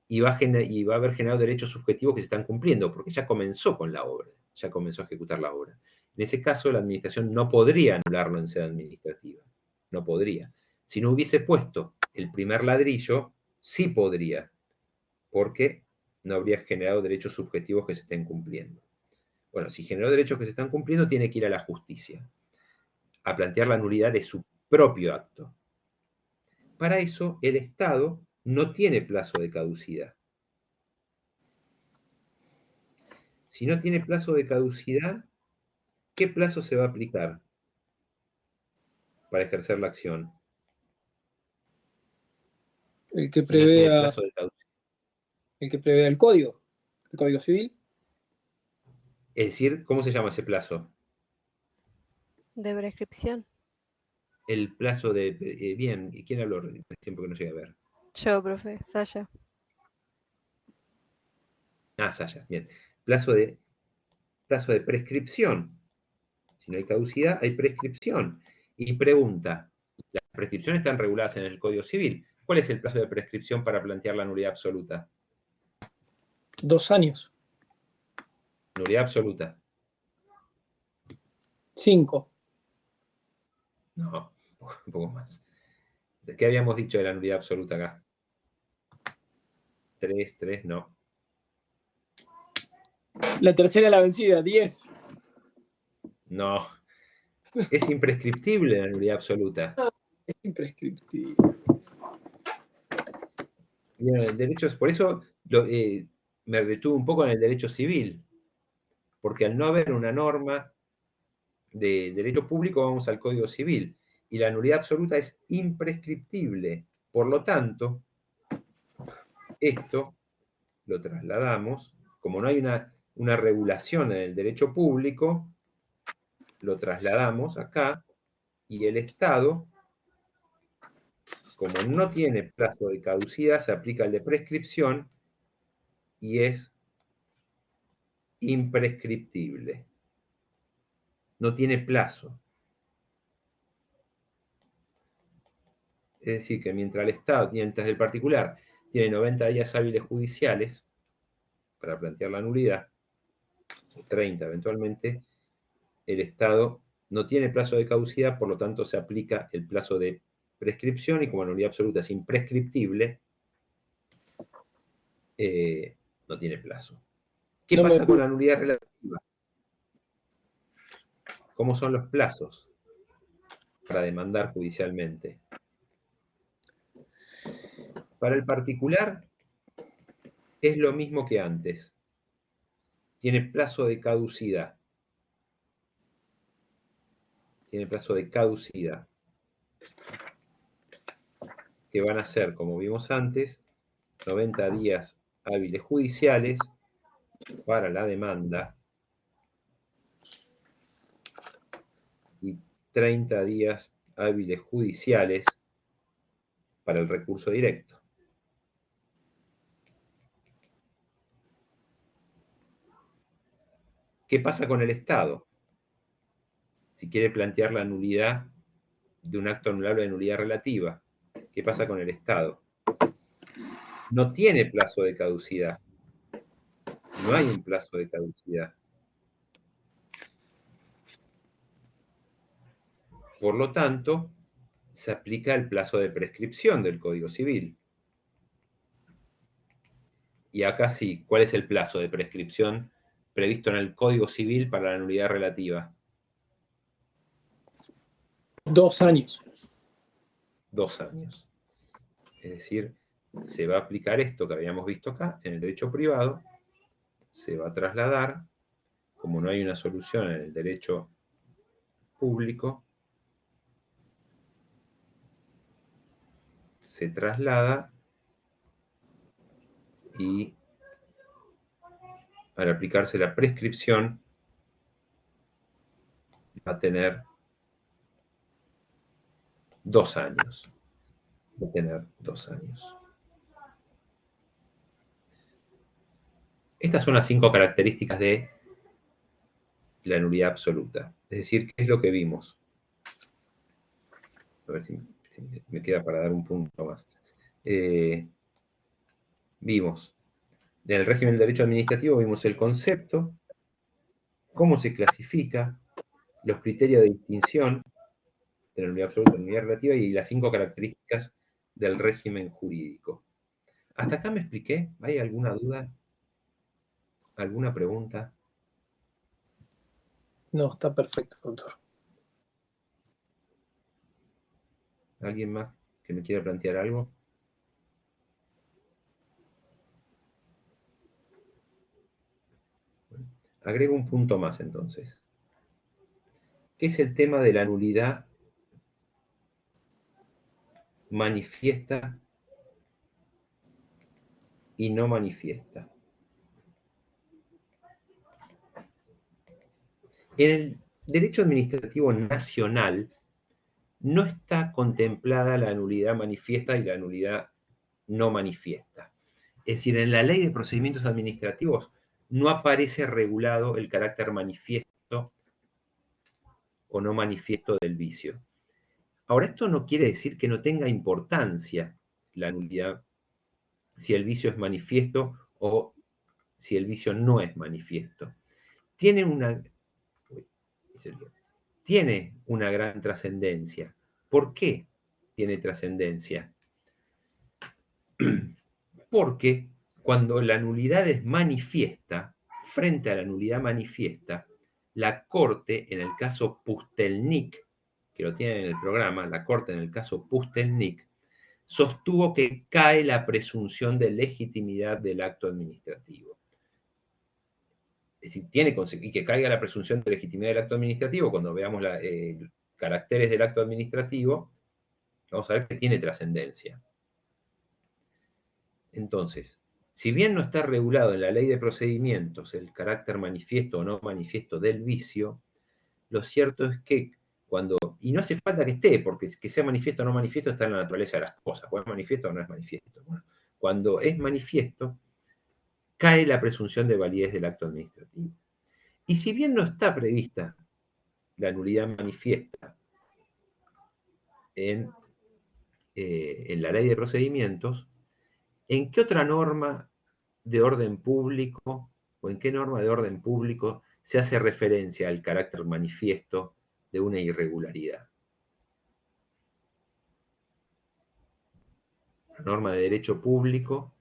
y va a haber generado derechos subjetivos que se están cumpliendo, porque ya comenzó con la obra, ya comenzó a ejecutar la obra. En ese caso, la administración no podría anularlo en sede administrativa, no podría. Si no hubiese puesto el primer ladrillo, sí podría, porque no habría generado derechos subjetivos que se estén cumpliendo. Bueno, si generó derechos que se están cumpliendo, tiene que ir a la justicia a plantear la nulidad de su propio acto. Para eso, el Estado no tiene plazo de caducidad. Si no tiene plazo de caducidad, ¿qué plazo se va a aplicar para ejercer la acción? El que Si no tiene prevea, plazo de caducidad. el que prevea el Código Civil. Es decir, ¿cómo se llama ese plazo? De prescripción. El plazo de... bien, ¿y quién habló recién porque no llegué a ver? Yo, profe, Saya. Ah, Saya, bien. Plazo de prescripción. Si no hay caducidad, hay prescripción. Y pregunta, las prescripciones están reguladas en el Código Civil. ¿Cuál es el plazo de prescripción para plantear la nulidad absoluta? 2 años. Nulidad absoluta. 5. No, un poco más. ¿Qué habíamos dicho de la nulidad absoluta acá? 3, no. La tercera la vencida, 10. No. Es imprescriptible la nulidad absoluta. Es imprescriptible. Bien, el derecho, por eso me detuve un poco en el derecho civil, porque al no haber una norma de derecho público, vamos al Código Civil, y la nulidad absoluta es imprescriptible. Por lo tanto, esto lo trasladamos, como no hay una regulación en el derecho público, lo trasladamos acá, y el Estado, como no tiene plazo de caducidad, se aplica el de prescripción y es imprescriptible. No tiene plazo. Es decir, que mientras el Estado, mientras el particular tiene 90 días hábiles judiciales para plantear la nulidad, 30 eventualmente, el Estado no tiene plazo de caducidad, por lo tanto se aplica el plazo de prescripción y como la nulidad absoluta es imprescriptible, no tiene plazo. ¿Qué pasa con la nulidad relativa? ¿Cómo son los plazos para demandar judicialmente? Para el particular es lo mismo que antes. Tiene plazo de caducidad. Tiene plazo de caducidad. Que van a ser, como vimos antes, 90 días hábiles judiciales para la demanda y 30 días hábiles judiciales para el recurso directo. ¿Qué pasa con el Estado? Si quiere plantear la nulidad de un acto anulable de nulidad relativa, ¿qué pasa con el Estado? No tiene plazo de caducidad. No hay un plazo de caducidad. Por lo tanto, se aplica el plazo de prescripción del Código Civil. Y acá sí, ¿cuál es el plazo de prescripción previsto en el Código Civil para la nulidad relativa? 2 años. 2 años. Es decir, se va a aplicar esto que habíamos visto acá en el derecho privado, se va a trasladar, como no hay una solución en el derecho público, se traslada y al aplicarse la prescripción va a tener 2 años. Va a tener 2 años. Estas son las 5 características de la nulidad absoluta. Es decir, ¿qué es lo que vimos? A ver si me queda para dar un punto más. Vimos, en el régimen del derecho administrativo vimos el concepto, cómo se clasifica, los criterios de distinción de la nulidad absoluta y la nulidad relativa y las 5 características del régimen jurídico. ¿Hasta acá me expliqué? ¿Hay alguna duda? ¿Alguna pregunta? No, está perfecto, doctor. ¿Alguien más que me quiera plantear algo? Bueno, agrego un punto más entonces. ¿Qué es el tema de la nulidad manifiesta y no manifiesta? En el derecho administrativo nacional no está contemplada la nulidad manifiesta y la nulidad no manifiesta. Es decir, en la ley de procedimientos administrativos no aparece regulado el carácter manifiesto o no manifiesto del vicio. Ahora, esto no quiere decir que no tenga importancia la nulidad, si el vicio es manifiesto o si el vicio no es manifiesto. Tiene una gran trascendencia. ¿Por qué tiene trascendencia? Porque cuando la nulidad es manifiesta, frente a la nulidad manifiesta, la Corte, en el caso Pustelnik, que lo tienen en el programa, la Corte en el caso Pustelnik, sostuvo que cae la presunción de legitimidad del acto administrativo. Es decir, y que caiga la presunción de legitimidad del acto administrativo, cuando veamos caracteres del acto administrativo, vamos a ver que tiene trascendencia. Entonces, si bien no está regulado en la ley de procedimientos el carácter manifiesto o no manifiesto del vicio, lo cierto es que y no hace falta que esté, porque que sea manifiesto o no manifiesto está en la naturaleza de las cosas, o es manifiesto o no es manifiesto. Bueno, cuando es manifiesto, cae la presunción de validez del acto administrativo. Y si bien no está prevista la nulidad manifiesta en la ley de procedimientos, ¿En qué otra norma de orden público o en qué norma de orden público se hace referencia al carácter manifiesto de una irregularidad? La norma de derecho público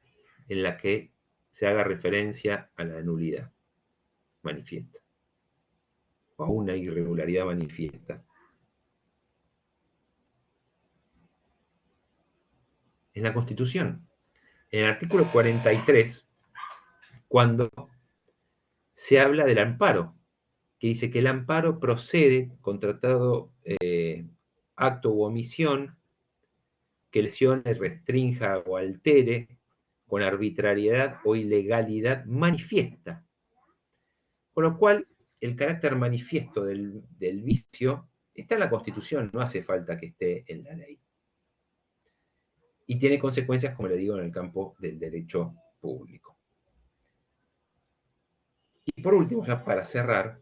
en la que se haga referencia a la nulidad manifiesta o a una irregularidad manifiesta. En la Constitución, en el artículo 43, cuando se habla del amparo, que dice que el amparo procede contra todo acto u omisión que lesione, restrinja o altere con arbitrariedad o ilegalidad manifiesta. Con lo cual, el carácter manifiesto del vicio está en la Constitución, no hace falta que esté en la ley. Y tiene consecuencias, como le digo, en el campo del derecho público. Y por último, ya para cerrar,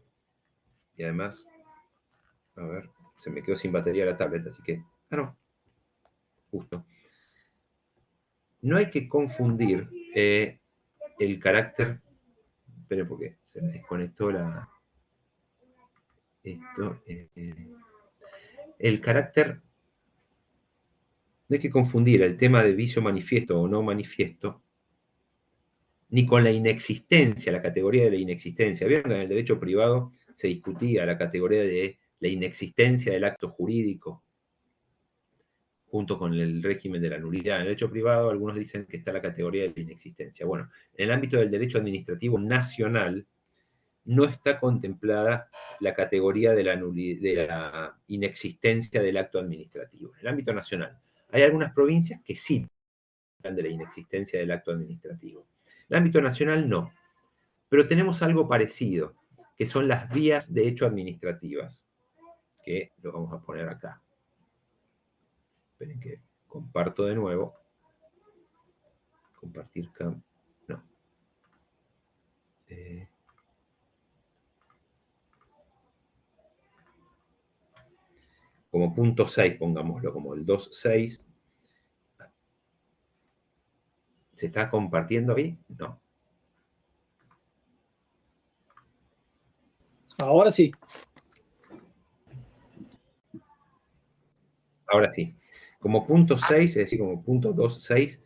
y además, a ver, se me quedó sin batería la tablet, así que, no, justo. No hay que confundir el carácter, esperen porque se me desconectó el carácter, no hay que confundir el tema de vicio manifiesto o no manifiesto, ni con la inexistencia, la categoría de la inexistencia. Vieron que en el derecho privado se discutía la categoría de la inexistencia del acto jurídico, junto con el régimen de la nulidad. En el derecho privado algunos dicen que está la categoría de la inexistencia. Bueno, en el ámbito del derecho administrativo nacional no está contemplada la categoría de la inexistencia del acto administrativo. En el ámbito nacional hay algunas provincias que sí hablan de la inexistencia del acto administrativo. En el ámbito nacional no. Pero tenemos algo parecido, que son las vías de hecho administrativas, que lo vamos a poner acá. Esperen que comparto de nuevo. Compartir cam. No. Como punto 6, pongámoslo, como el 2.6. ¿Se está compartiendo ahí? No. Ahora sí. Ahora sí. Como punto 6, es decir, como punto 2.6,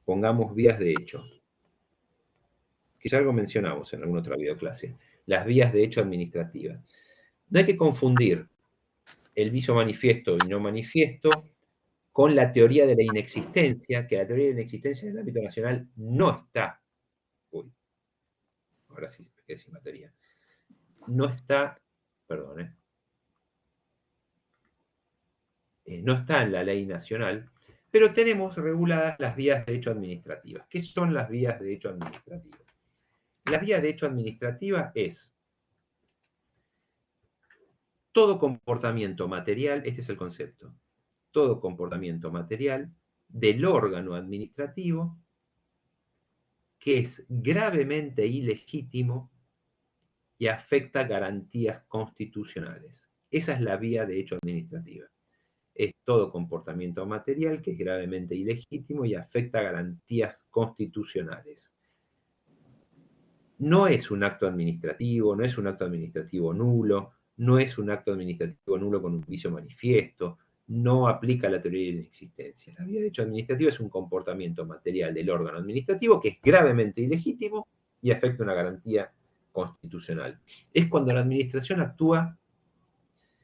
pongamos vías de hecho. Que ya algo mencionamos en alguna otra videoclase. Las vías de hecho administrativas. No hay que confundir el vicio manifiesto y no manifiesto con la teoría de la inexistencia, que la teoría de la inexistencia en el ámbito nacional no está. Uy, ahora sí me quedé sin batería. No está, perdón, no está en la ley nacional, pero tenemos reguladas las vías de hecho administrativas. ¿Qué son las vías de hecho administrativas? La vía de hecho administrativa es todo comportamiento material, este es el concepto, todo comportamiento material del órgano administrativo que es gravemente ilegítimo y afecta garantías constitucionales. Esa es la vía de hecho administrativa. Es todo comportamiento material que es gravemente ilegítimo y afecta garantías constitucionales. No es un acto administrativo, no es un acto administrativo nulo, no es un acto administrativo nulo con un vicio manifiesto, no aplica la teoría de la inexistencia. La vía de hecho administrativa es un comportamiento material del órgano administrativo que es gravemente ilegítimo y afecta una garantía constitucional. Es cuando la administración actúa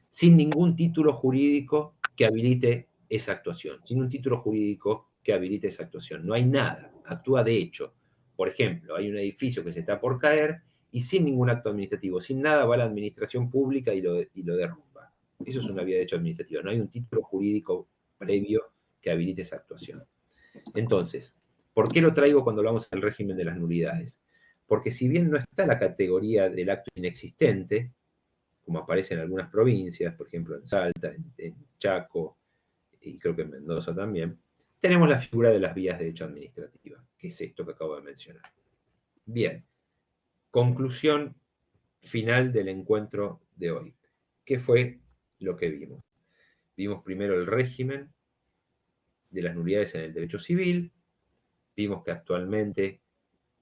sin ningún título jurídico que habilite esa actuación, sin un título jurídico que habilite esa actuación. No hay nada, actúa de hecho. Por ejemplo, hay un edificio que se está por caer y sin ningún acto administrativo, sin nada, va la administración pública y lo derrumba. Eso es una vía de hecho administrativa. No hay un título jurídico previo que habilite esa actuación. Entonces, ¿por qué lo traigo cuando hablamos del régimen de las nulidades? Porque si bien no está la categoría del acto inexistente, como aparece en algunas provincias, por ejemplo en Salta, en Chaco, y creo que en Mendoza también, tenemos la figura de las vías de hecho administrativa, que es esto que acabo de mencionar. Bien, conclusión final del encuentro de hoy. ¿Qué fue lo que vimos? Vimos primero el régimen de las nulidades en el derecho civil, Vimos que actualmente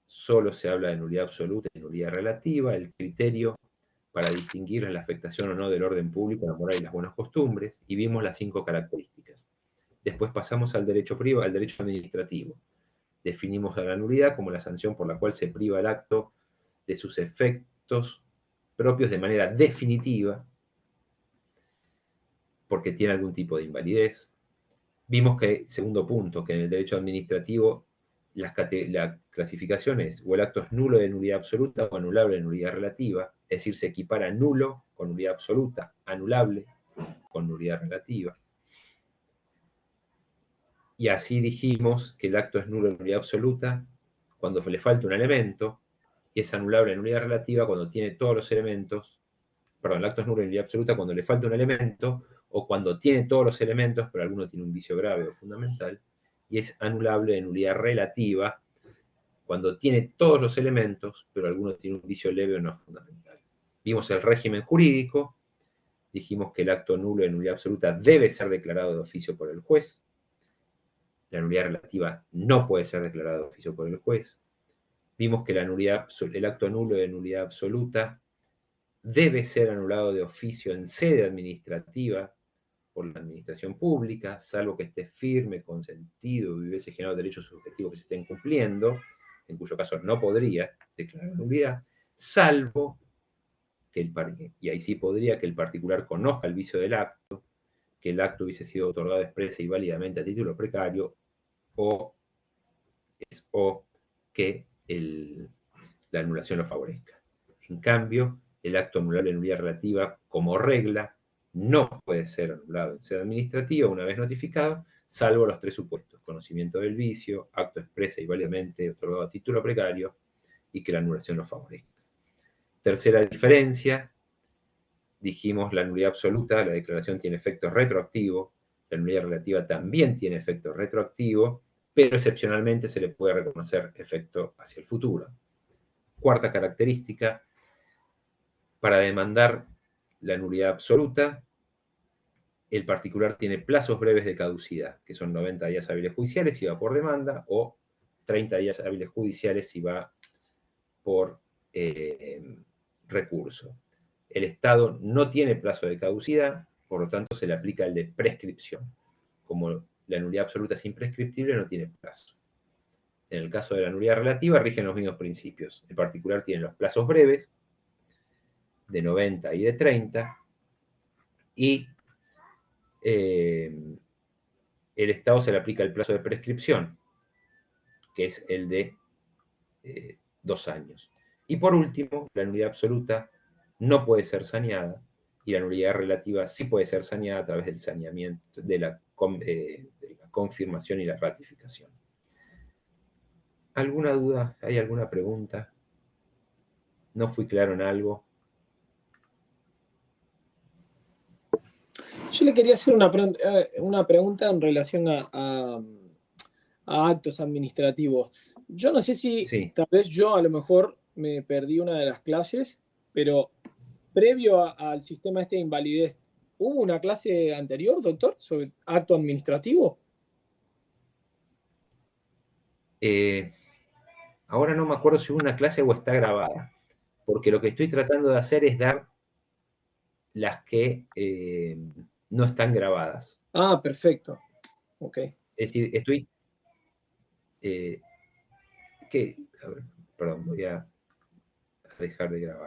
solo se habla de nulidad absoluta y nulidad relativa. El criterio para distinguir la afectación o no del orden público, la moral y las buenas costumbres, y vimos las 5 características. Después pasamos al derecho privado, al derecho administrativo. Definimos a la nulidad como la sanción por la cual se priva el acto de sus efectos propios de manera definitiva, porque tiene algún tipo de invalidez. Vimos que, segundo punto, que en el derecho administrativo la clasificación es o el acto es nulo de nulidad absoluta o anulable de nulidad relativa, es decir, se equipara nulo con nulidad absoluta, anulable con nulidad relativa. Y así dijimos que el acto es nulo de nulidad absoluta cuando le falta un elemento, y es anulable de nulidad relativa cuando tiene todos los elementos. Perdón, el acto es nulo de nulidad absoluta cuando le falta un elemento, o cuando tiene todos los elementos, pero alguno tiene un vicio grave o fundamental, y es anulable de nulidad relativa cuando tiene todos los elementos, pero alguno tiene un vicio leve o no fundamental. Vimos el régimen jurídico, dijimos que el acto nulo de nulidad absoluta debe ser declarado de oficio por el juez, la nulidad relativa no puede ser declarada de oficio por el juez. Vimos que el acto nulo de nulidad absoluta debe ser anulado de oficio en sede administrativa por la administración pública, salvo que esté firme, consentido y hubiese generado derechos subjetivos que se estén cumpliendo, en cuyo caso no podría declarar nulidad, salvo que y ahí sí podría que el particular conozca el vicio del acto, que el acto hubiese sido otorgado expresa y válidamente a título precario, o que la anulación lo favorezca. En cambio, el acto anulable de nulidad relativa, como regla, no puede ser anulado en sede administrativa una vez notificado, salvo los 3 supuestos: conocimiento del vicio, acto expresa y válidamente otorgado a título precario, y que la anulación lo favorezca. Tercera diferencia, dijimos la nulidad absoluta, la declaración tiene efecto retroactivo, la nulidad relativa también tiene efecto retroactivo, pero excepcionalmente se le puede reconocer efecto hacia el futuro. Cuarta característica, para demandar la nulidad absoluta, el particular tiene plazos breves de caducidad, que son 90 días hábiles judiciales si va por demanda, o 30 días hábiles judiciales si va por recurso. El Estado no tiene plazo de caducidad, por lo tanto se le aplica el de prescripción. Como la nulidad absoluta es imprescriptible, no tiene plazo. En el caso de la nulidad relativa rigen los mismos principios. El particular tiene los plazos breves, de 90 y de 30, y el Estado se le aplica el plazo de prescripción, que es el de 2 años. Y por último, la nulidad absoluta no puede ser saneada, y la nulidad relativa sí puede ser saneada a través del saneamiento, de la confirmación y la ratificación. ¿Alguna duda? ¿Hay alguna pregunta? ¿No fui claro en algo? Yo le quería hacer una pregunta en relación a actos administrativos. Yo no sé si Sí. tal vez yo a lo mejor me perdí una de las clases, pero previo al sistema este de invalidez, ¿hubo una clase anterior, doctor, sobre acto administrativo? Ahora no me acuerdo si hubo una clase o está grabada, porque lo que estoy tratando de hacer es dar las que no están grabadas. Ah, perfecto. Ok. Es decir, estoy... a ver, perdón, voy a dejar de grabar.